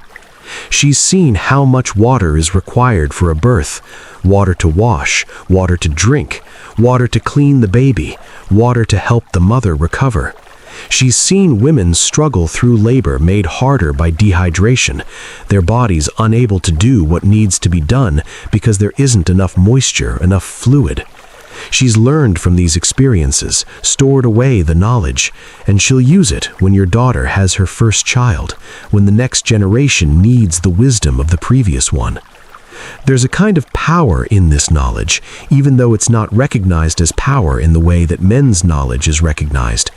She's seen how much water is required for a birth, water to wash, water to drink, water to clean the baby, water to help the mother recover. She's seen women struggle through labor made harder by dehydration, their bodies unable to do what needs to be done because there isn't enough moisture, enough fluid. She's learned from these experiences, stored away the knowledge, and she'll use it when your daughter has her first child, when the next generation needs the wisdom of the previous one. There's a kind of power in this knowledge, even though it's not recognized as power in the way that men's knowledge is recognized.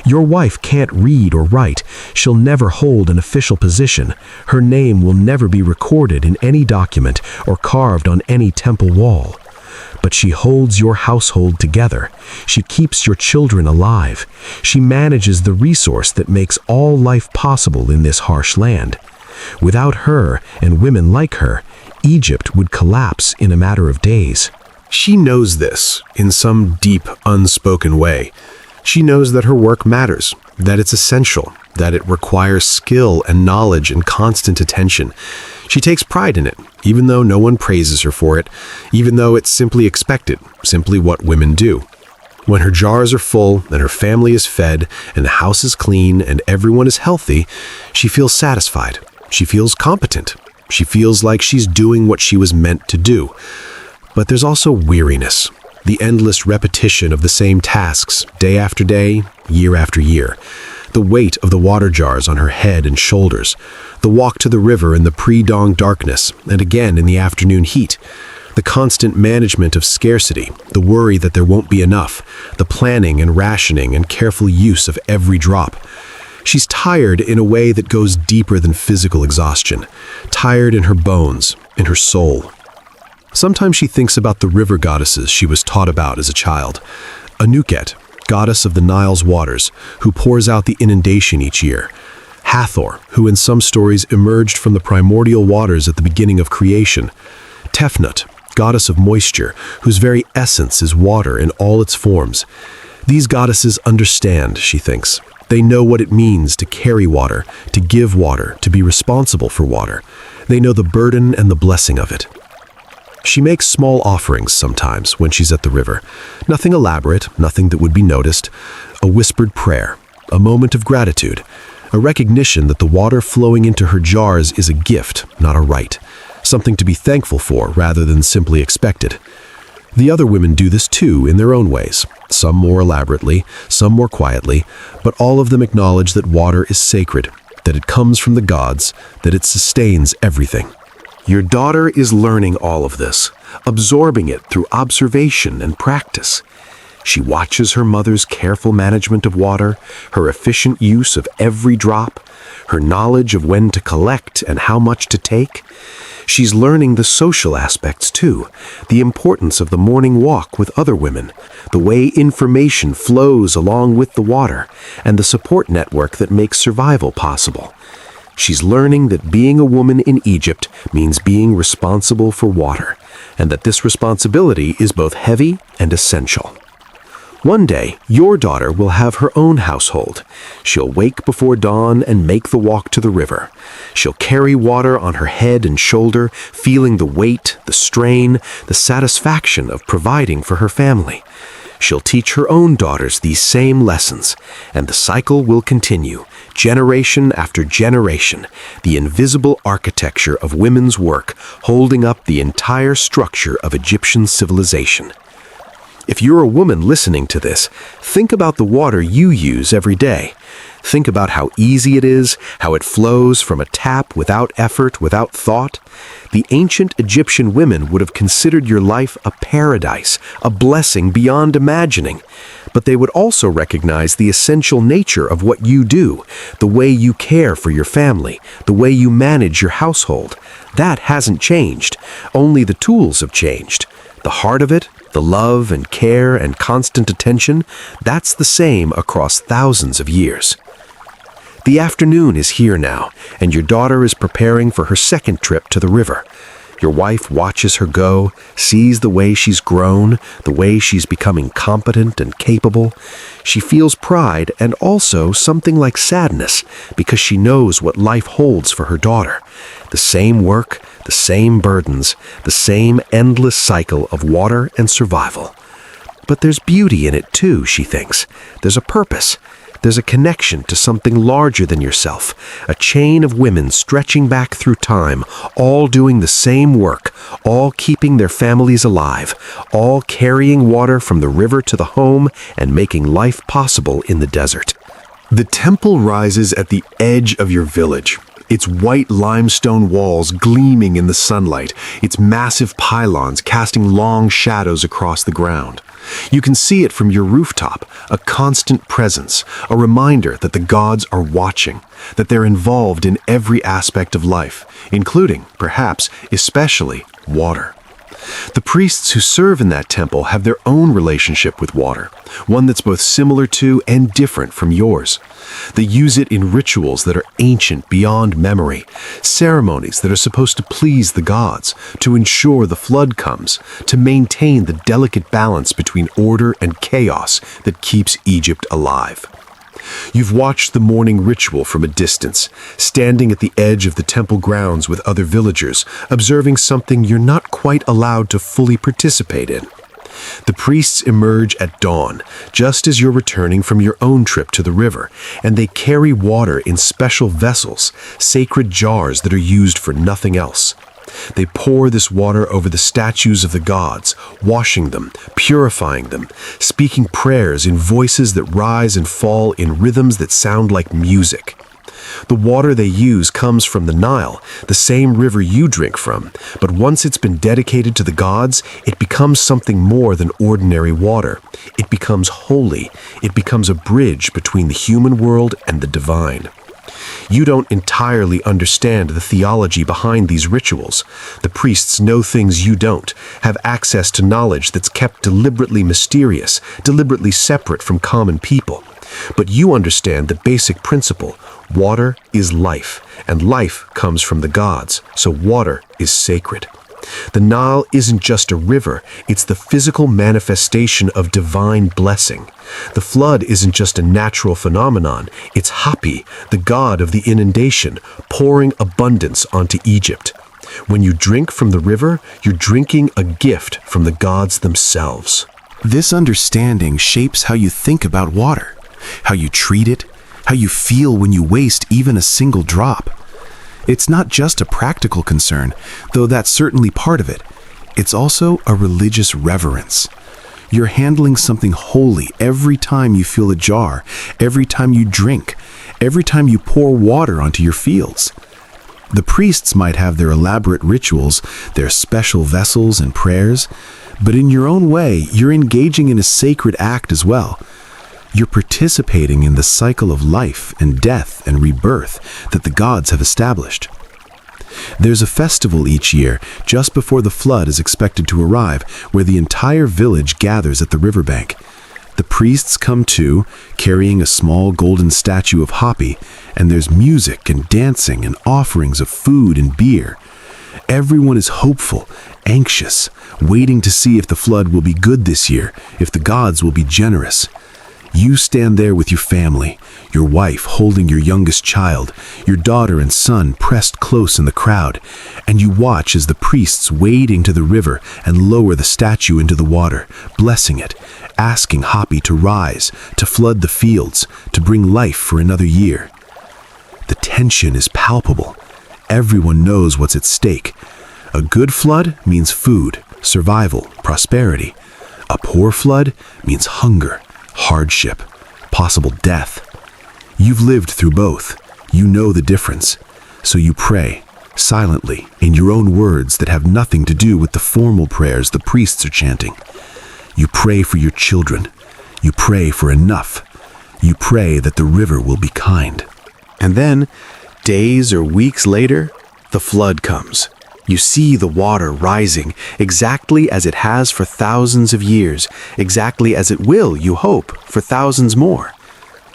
Your wife can't read or write. She'll never hold an official position. Her name will never be recorded in any document or carved on any temple wall. But she holds your household together. She keeps your children alive. She manages the resource that makes all life possible in this harsh land. Without her and women like her, Egypt would collapse in a matter of days. She knows this in some deep, unspoken way. She knows that her work matters, that it's essential, that it requires skill and knowledge and constant attention. She takes pride in it, even though no one praises her for it, even though it's simply expected, simply what women do. When her jars are full and her family is fed and the house is clean and everyone is healthy, she feels satisfied. She feels competent. She feels like she's doing what she was meant to do. But there's also weariness, the endless repetition of the same tasks, day after day, year after year. The weight of the water jars on her head and shoulders, the walk to the river in the pre-dawn darkness, and again in the afternoon heat, the constant management of scarcity, the worry that there won't be enough, the planning and rationing and careful use of every drop. She's tired in a way that goes deeper than physical exhaustion, tired in her bones, in her soul. Sometimes she thinks about the river goddesses she was taught about as a child. Anuket, goddess of the Nile's waters, who pours out the inundation each year. Hathor, who in some stories emerged from the primordial waters at the beginning of creation. Tefnut, goddess of moisture, whose very essence is water in all its forms. These goddesses understand, she thinks. They know what it means to carry water, to give water, to be responsible for water. They know the burden and the blessing of it. She makes small offerings sometimes when she's at the river. Nothing elaborate, nothing that would be noticed. A whispered prayer, a moment of gratitude, a recognition that the water flowing into her jars is a gift, not a right, something to be thankful for rather than simply expected. The other women do this too in their own ways, some more elaborately, some more quietly, but all of them acknowledge that water is sacred, that it comes from the gods, that it sustains everything. Your daughter is learning all of this, absorbing it through observation and practice. She watches her mother's careful management of water, her efficient use of every drop, her knowledge of when to collect and how much to take. She's learning the social aspects too, the importance of the morning walk with other women, the way information flows along with the water, and the support network that makes survival possible. She's learning that being a woman in Egypt means being responsible for water, and that this responsibility is both heavy and essential. One day, your daughter will have her own household. She'll wake before dawn and make the walk to the river. She'll carry water on her head and shoulder, feeling the weight, the strain, the satisfaction of providing for her family. She'll teach her own daughters these same lessons, and the cycle will continue, generation after generation, the invisible architecture of women's work holding up the entire structure of Egyptian civilization. If you're a woman listening to this, think about the water you use every day. Think about how easy it is, how it flows from a tap without effort, without thought. The ancient Egyptian women would have considered your life a paradise, a blessing beyond imagining. But they would also recognize the essential nature of what you do, the way you care for your family, the way you manage your household. That hasn't changed. Only the tools have changed. The heart of it, the love and care and constant attention, that's the same across thousands of years. The afternoon is here now, and your daughter is preparing for her second trip to the river. Your wife watches her go, sees the way she's grown, the way she's becoming competent and capable. She feels pride and also something like sadness because she knows what life holds for her daughter. The same work, the same burdens, the same endless cycle of water and survival. But there's beauty in it too, she thinks. There's a purpose. There's a connection to something larger than yourself, a chain of women stretching back through time, all doing the same work, all keeping their families alive, all carrying water from the river to the home and making life possible in the desert. The temple rises at the edge of your village. Its white limestone walls gleaming in the sunlight, its massive pylons casting long shadows across the ground. You can see it from your rooftop, a constant presence, a reminder that the gods are watching, that they're involved in every aspect of life, including, perhaps, especially, water. The priests who serve in that temple have their own relationship with water, one that's both similar to and different from yours. They use it in rituals that are ancient beyond memory, ceremonies that are supposed to please the gods, to ensure the flood comes, to maintain the delicate balance between order and chaos that keeps Egypt alive. You've watched the morning ritual from a distance, standing at the edge of the temple grounds with other villagers, observing something you're not quite allowed to fully participate in. The priests emerge at dawn, just as you're returning from your own trip to the river, and they carry water in special vessels, sacred jars that are used for nothing else. They pour this water over the statues of the gods, washing them, purifying them, speaking prayers in voices that rise and fall in rhythms that sound like music. The water they use comes from the Nile, the same river you drink from, but once it's been dedicated to the gods, it becomes something more than ordinary water. It becomes holy. It becomes a bridge between the human world and the divine. You don't entirely understand the theology behind these rituals. The priests know things you don't, have access to knowledge that's kept deliberately mysterious, deliberately separate from common people. But you understand the basic principle: water is life, and life comes from the gods, so water is sacred. The Nile isn't just a river, it's the physical manifestation of divine blessing. The flood isn't just a natural phenomenon, it's Hapi, the god of the inundation, pouring abundance onto Egypt. When you drink from the river, you're drinking a gift from the gods themselves. This understanding shapes how you think about water, how you treat it, how you feel when you waste even a single drop. It's not just a practical concern, though that's certainly part of it. It's also a religious reverence. You're handling something holy every time you fill a jar, every time you drink, every time you pour water onto your fields. The priests might have their elaborate rituals, their special vessels and prayers, but in your own way, you're engaging in a sacred act as well. You're participating in the cycle of life and death and rebirth that the gods have established. There's a festival each year, just before the flood is expected to arrive, where the entire village gathers at the riverbank. The priests come too, carrying a small golden statue of Hapi, and there's music and dancing and offerings of food and beer. Everyone is hopeful, anxious, waiting to see if the flood will be good this year, if the gods will be generous. You stand there with your family, your wife holding your youngest child, your daughter and son pressed close in the crowd, and you watch as the priests wade into the river and lower the statue into the water, blessing it, asking Hapi to rise, to flood the fields, to bring life for another year. The tension is palpable. Everyone knows what's at stake. A good flood means food, survival, prosperity. A poor flood means hunger, hardship, possible death. You've lived through both. You know the difference. So you pray, silently, in your own words that have nothing to do with the formal prayers the priests are chanting. You pray for your children. You pray for enough. You pray that the river will be kind. And then, days or weeks later, the flood comes. You see the water rising exactly as it has for thousands of years, exactly as it will, you hope, for thousands more.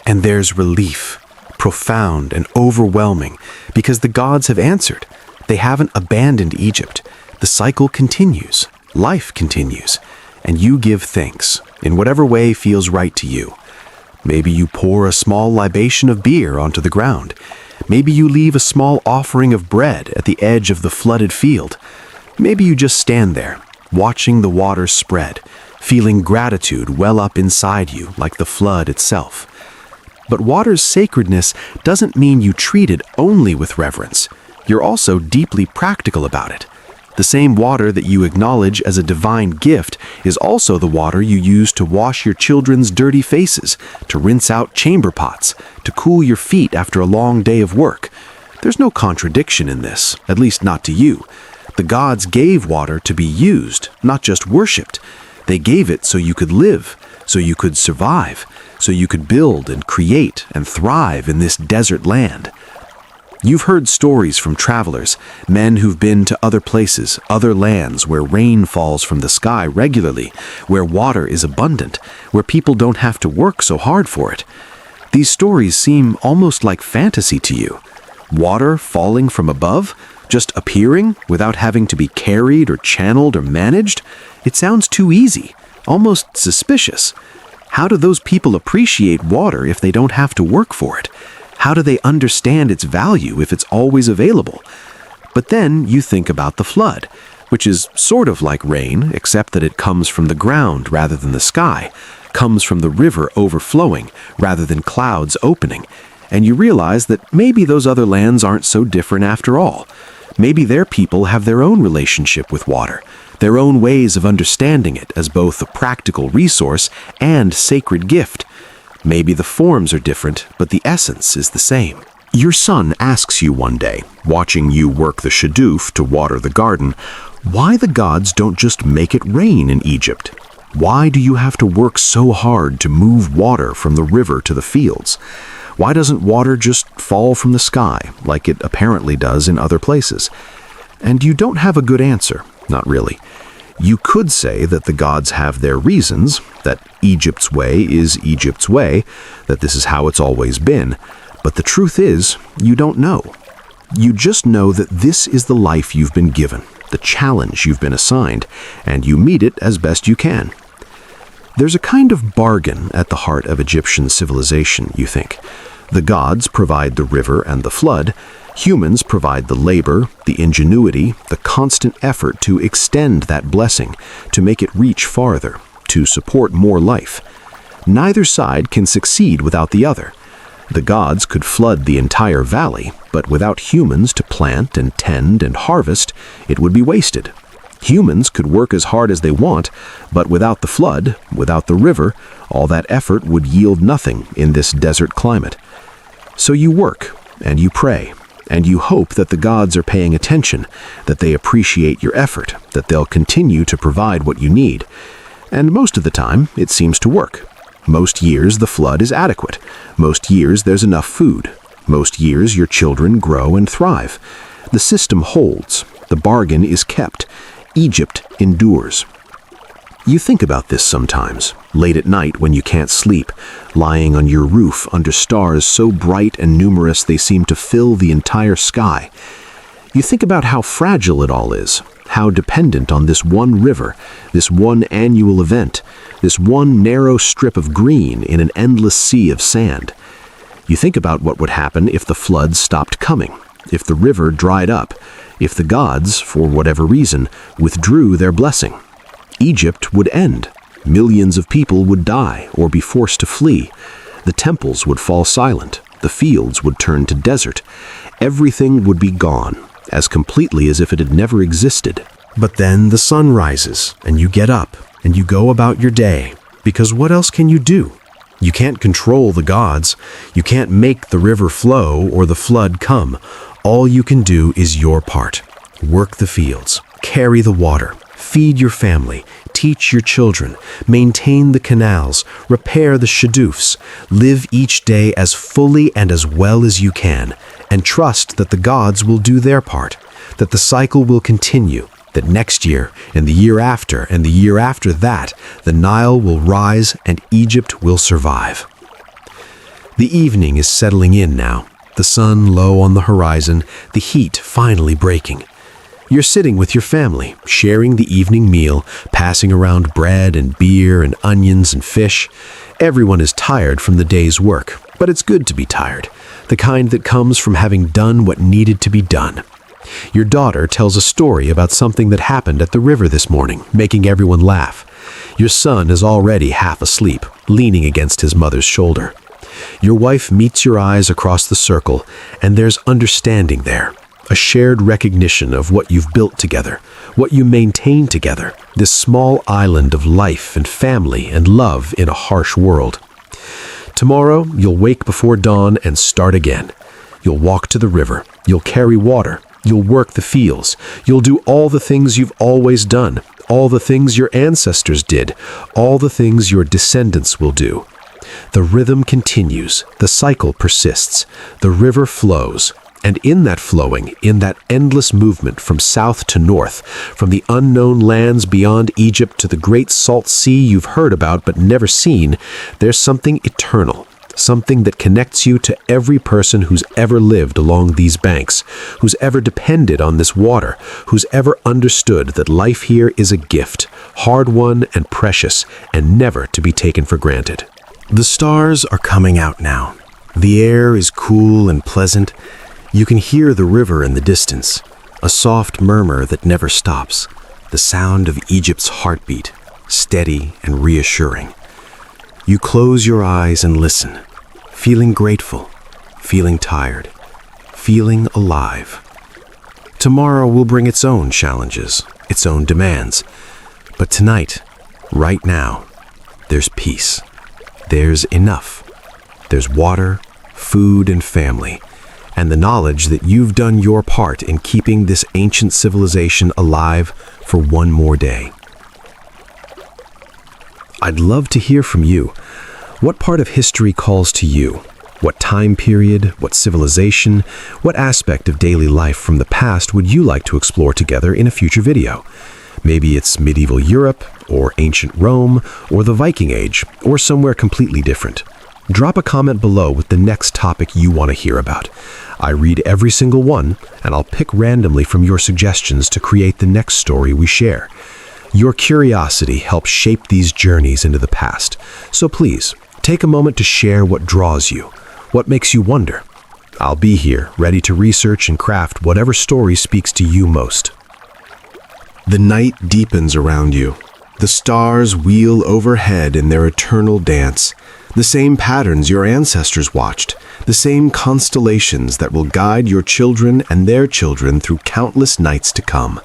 And there's relief, profound and overwhelming, because the gods have answered. They haven't abandoned Egypt. The cycle continues, life continues, and you give thanks in whatever way feels right to you. Maybe you pour a small libation of beer onto the ground. Maybe you leave a small offering of bread at the edge of the flooded field. Maybe you just stand there, watching the water spread, feeling gratitude well up inside you like the flood itself. But water's sacredness doesn't mean you treat it only with reverence. You're also deeply practical about it. The same water that you acknowledge as a divine gift is also the water you use to wash your children's dirty faces, to rinse out chamber pots, to cool your feet after a long day of work. There's no contradiction in this, at least not to you. The gods gave water to be used, not just worshipped. They gave it so you could live, so you could survive, so you could build and create and thrive in this desert land. You've heard stories from travelers, men who've been to other places, other lands where rain falls from the sky regularly, where water is abundant, where people don't have to work so hard for it. These stories seem almost like fantasy to you. Water falling from above, just appearing without having to be carried or channeled or managed? It sounds too easy, almost suspicious. How do those people appreciate water if they don't have to work for it? How do they understand its value if it's always available? But then you think about the flood, which is sort of like rain, except that it comes from the ground rather than the sky, comes from the river overflowing rather than clouds opening, and you realize that maybe those other lands aren't so different after all. Maybe their people have their own relationship with water, their own ways of understanding it as both a practical resource and sacred gift. Maybe the forms are different, but the essence is the same. Your son asks you one day, watching you work the shadoof to water the garden, why the gods don't just make it rain in Egypt? Why do you have to work so hard to move water from the river to the fields? Why doesn't water just fall from the sky, like it apparently does in other places? And you don't have a good answer, not really. You could say that the gods have their reasons, that Egypt's way is Egypt's way, that this is how it's always been. But the truth is, you don't know. You just know that this is the life you've been given, the challenge you've been assigned, and you meet it as best you can. There's a kind of bargain at the heart of Egyptian civilization, you think. The gods provide the river and the flood. Humans provide the labor, the ingenuity, the constant effort to extend that blessing, to make it reach farther, to support more life. Neither side can succeed without the other. The gods could flood the entire valley, but without humans to plant and tend and harvest, it would be wasted. Humans could work as hard as they want, but without the flood, without the river, all that effort would yield nothing in this desert climate. So you work, and you pray, and you hope that the gods are paying attention, that they appreciate your effort, that they'll continue to provide what you need. And most of the time, it seems to work. Most years, the flood is adequate. Most years, there's enough food. Most years, your children grow and thrive. The system holds. The bargain is kept. Egypt endures. You think about this sometimes, late at night when you can't sleep, lying on your roof under stars so bright and numerous they seem to fill the entire sky. You think about how fragile it all is, how dependent on this one river, this one annual event, this one narrow strip of green in an endless sea of sand. You think about what would happen if the floods stopped coming, if the river dried up, if the gods, for whatever reason, withdrew their blessing. Egypt would end. Millions of people would die or be forced to flee. The temples would fall silent. The fields would turn to desert. Everything would be gone, as completely as if it had never existed. But then the sun rises, and you get up, and you go about your day, because what else can you do? You can't control the gods. You can't make the river flow or the flood come. All you can do is your part. Work the fields, carry the water, feed your family, teach your children, maintain the canals, repair the shadoofs, live each day as fully and as well as you can, and trust that the gods will do their part, that the cycle will continue, that next year and the year after and the year after that, the Nile will rise and Egypt will survive. The evening is settling in now, the sun low on the horizon, the heat finally breaking. You're sitting with your family, sharing the evening meal, passing around bread and beer and onions and fish. Everyone is tired from the day's work, but it's good to be tired, the kind that comes from having done what needed to be done. Your daughter tells a story about something that happened at the river this morning, making everyone laugh. Your son is already half asleep, leaning against his mother's shoulder. Your wife meets your eyes across the circle, and there's understanding there. A shared recognition of what you've built together, what you maintain together, this small island of life and family and love in a harsh world. Tomorrow, you'll wake before dawn and start again. You'll walk to the river, you'll carry water, you'll work the fields, you'll do all the things you've always done, all the things your ancestors did, all the things your descendants will do. The rhythm continues, the cycle persists, the river flows. And in that flowing, in that endless movement from south to north, from the unknown lands beyond Egypt to the great salt sea you've heard about but never seen, there's something eternal, something that connects you to every person who's ever lived along these banks, who's ever depended on this water, who's ever understood that life here is a gift, hard-won and precious, and never to be taken for granted. The stars are coming out now. The air is cool and pleasant. You can hear the river in the distance, a soft murmur that never stops, the sound of Egypt's heartbeat, steady and reassuring. You close your eyes and listen, feeling grateful, feeling tired, feeling alive. Tomorrow will bring its own challenges, its own demands. But tonight, right now, there's peace. There's enough. There's water, food, and family. And the knowledge that you've done your part in keeping this ancient civilization alive for one more day. I'd love to hear from you. What part of history calls to you? What time period, what civilization, what aspect of daily life from the past would you like to explore together in a future video? Maybe it's medieval Europe, or ancient Rome, or the Viking Age, or somewhere completely different. Drop a comment below with the next topic you want to hear about. I read every single one, and I'll pick randomly from your suggestions to create the next story we share. Your curiosity helps shape these journeys into the past, so please, take a moment to share what draws you, what makes you wonder. I'll be here, ready to research and craft whatever story speaks to you most. The night deepens around you. The stars wheel overhead in their eternal dance. The same patterns your ancestors watched, the same constellations that will guide your children and their children through countless nights to come.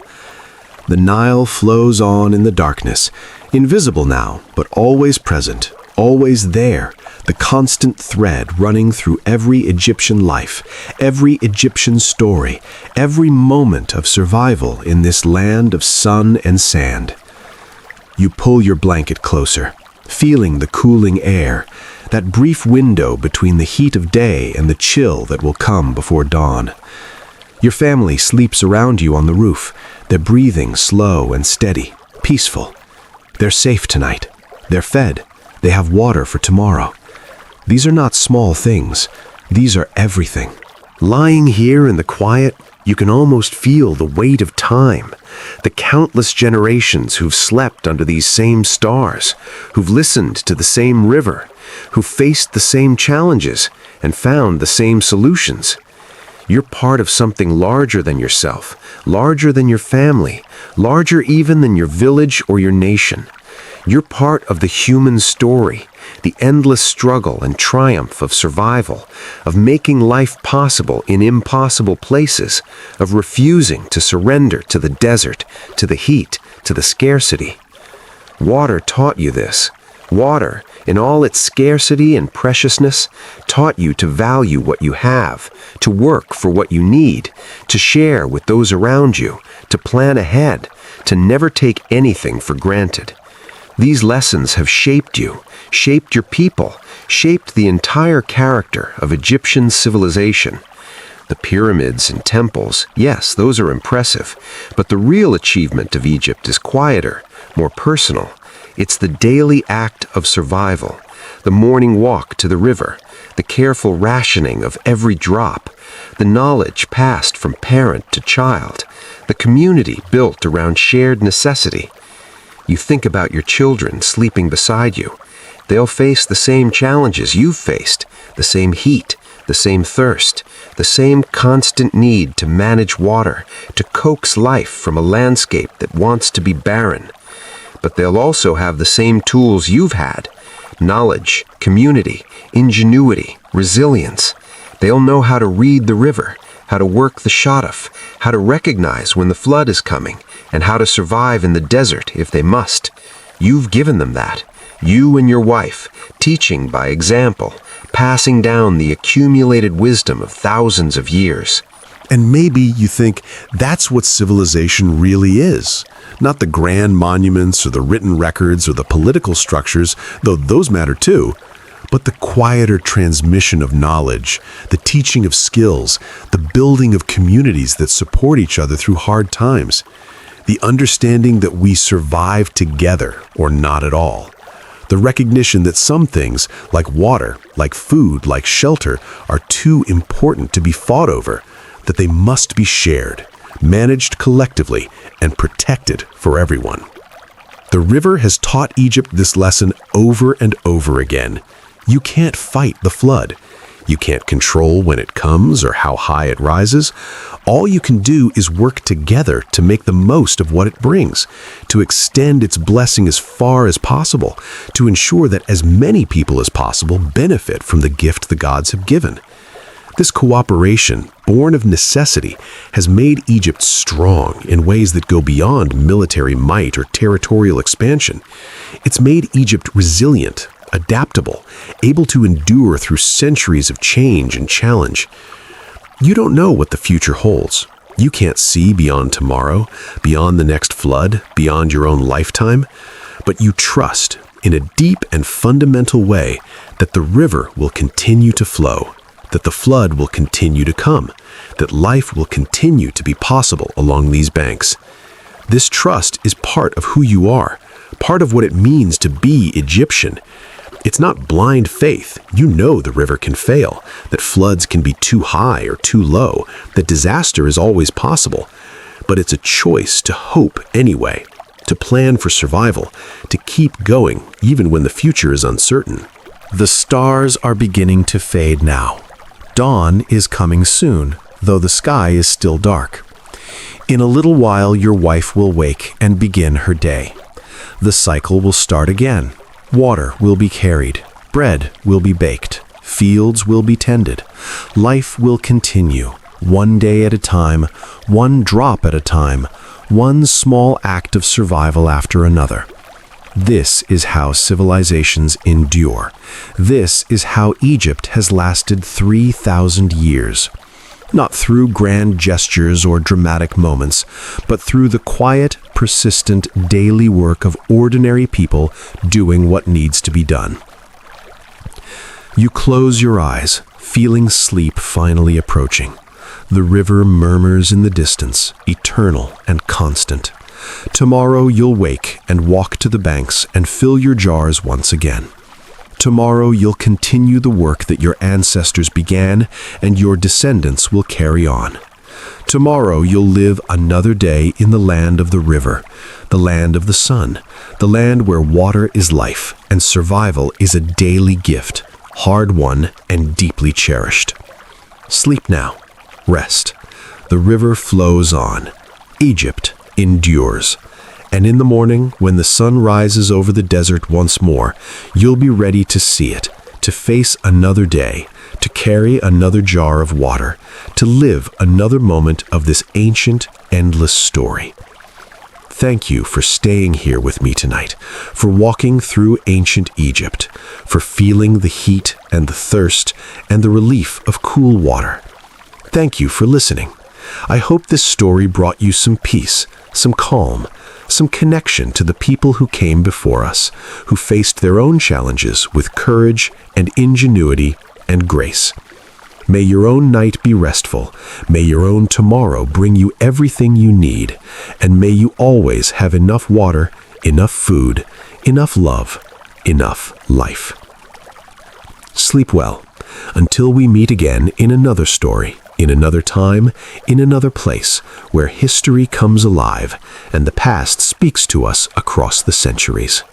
The Nile flows on in the darkness, invisible now, but always present, always there, the constant thread running through every Egyptian life, every Egyptian story, every moment of survival in this land of sun and sand. You pull your blanket closer, feeling the cooling air, that brief window between the heat of day and the chill that will come before dawn. Your family sleeps around you on the roof, their breathing slow and steady, peaceful. They're safe tonight. They're fed. They have water for tomorrow. These are not small things. These are everything. Lying here in the quiet, you can almost feel the weight of time, the countless generations who've slept under these same stars, who've listened to the same river, who've faced the same challenges and found the same solutions. You're part of something larger than yourself, larger than your family, larger even than your village or your nation. You're part of the human story, the endless struggle and triumph of survival, of making life possible in impossible places, of refusing to surrender to the desert, to the heat, to the scarcity. Water taught you this. Water, in all its scarcity and preciousness, taught you to value what you have, to work for what you need, to share with those around you, to plan ahead, to never take anything for granted. These lessons have shaped you, shaped your people, shaped the entire character of Egyptian civilization. The pyramids and temples, yes, those are impressive, but the real achievement of Egypt is quieter, more personal. It's the daily act of survival, the morning walk to the river, the careful rationing of every drop, the knowledge passed from parent to child, the community built around shared necessity. You think about your children sleeping beside you. They'll face the same challenges you've faced, the same heat, the same thirst, the same constant need to manage water, to coax life from a landscape that wants to be barren. But they'll also have the same tools you've had: knowledge, community, ingenuity, resilience. They'll know how to read the river, how to work the shadaf, how to recognize when the flood is coming, and how to survive in the desert if they must. You've given them that. You and your wife, teaching by example, passing down the accumulated wisdom of thousands of years. And maybe you think that's what civilization really is. Not the grand monuments or the written records or the political structures, though those matter too, but the quieter transmission of knowledge, the teaching of skills, the building of communities that support each other through hard times, the understanding that we survive together or not at all, the recognition that some things, like water, like food, like shelter, are too important to be fought over, that they must be shared, managed collectively, and protected for everyone. The river has taught Egypt this lesson over and over again. You can't fight the flood. You can't control when it comes or how high it rises. All you can do is work together to make the most of what it brings, to extend its blessing as far as possible, to ensure that as many people as possible benefit from the gift the gods have given. This cooperation, born of necessity, has made Egypt strong in ways that go beyond military might or territorial expansion. It's made Egypt resilient, adaptable, able to endure through centuries of change and challenge. You don't know what the future holds. You can't see beyond tomorrow, beyond the next flood, beyond your own lifetime, but you trust, in a deep and fundamental way, that the river will continue to flow, that the flood will continue to come, that life will continue to be possible along these banks. This trust is part of who you are, part of what it means to be Egyptian. It's not blind faith. You know the river can fail, that floods can be too high or too low, that disaster is always possible. But it's a choice to hope anyway, to plan for survival, to keep going even when the future is uncertain. The stars are beginning to fade now. Dawn is coming soon, though the sky is still dark. In a little while, your wife will wake and begin her day. The cycle will start again. Water will be carried. Bread will be baked. Fields will be tended. Life will continue, one day at a time, one drop at a time, one small act of survival after another. This is how civilizations endure. This is how Egypt has lasted 3,000 years. Not through grand gestures or dramatic moments, but through the quiet, persistent daily work of ordinary people doing what needs to be done. You close your eyes, feeling sleep finally approaching. The river murmurs in the distance, eternal and constant. Tomorrow you'll wake and walk to the banks and fill your jars once again. Tomorrow you'll continue the work that your ancestors began and your descendants will carry on. Tomorrow you'll live another day in the land of the river, the land of the sun, the land where water is life and survival is a daily gift, hard-won and deeply cherished. Sleep now. Rest. The river flows on. Egypt endures. And in the morning, when the sun rises over the desert once more, you'll be ready to see it, to face another day, to carry another jar of water, to live another moment of this ancient, endless story. Thank you for staying here with me tonight, for walking through ancient Egypt, for feeling the heat and the thirst and the relief of cool water. Thank you for listening. I hope this story brought you some peace, some calm, some connection to the people who came before us, who faced their own challenges with courage and ingenuity and grace. May your own night be restful, may your own tomorrow bring you everything you need, and may you always have enough water, enough food, enough love, enough life. Sleep well, until we meet again in another story, in another time, in another place, where history comes alive and the past speaks to us across the centuries.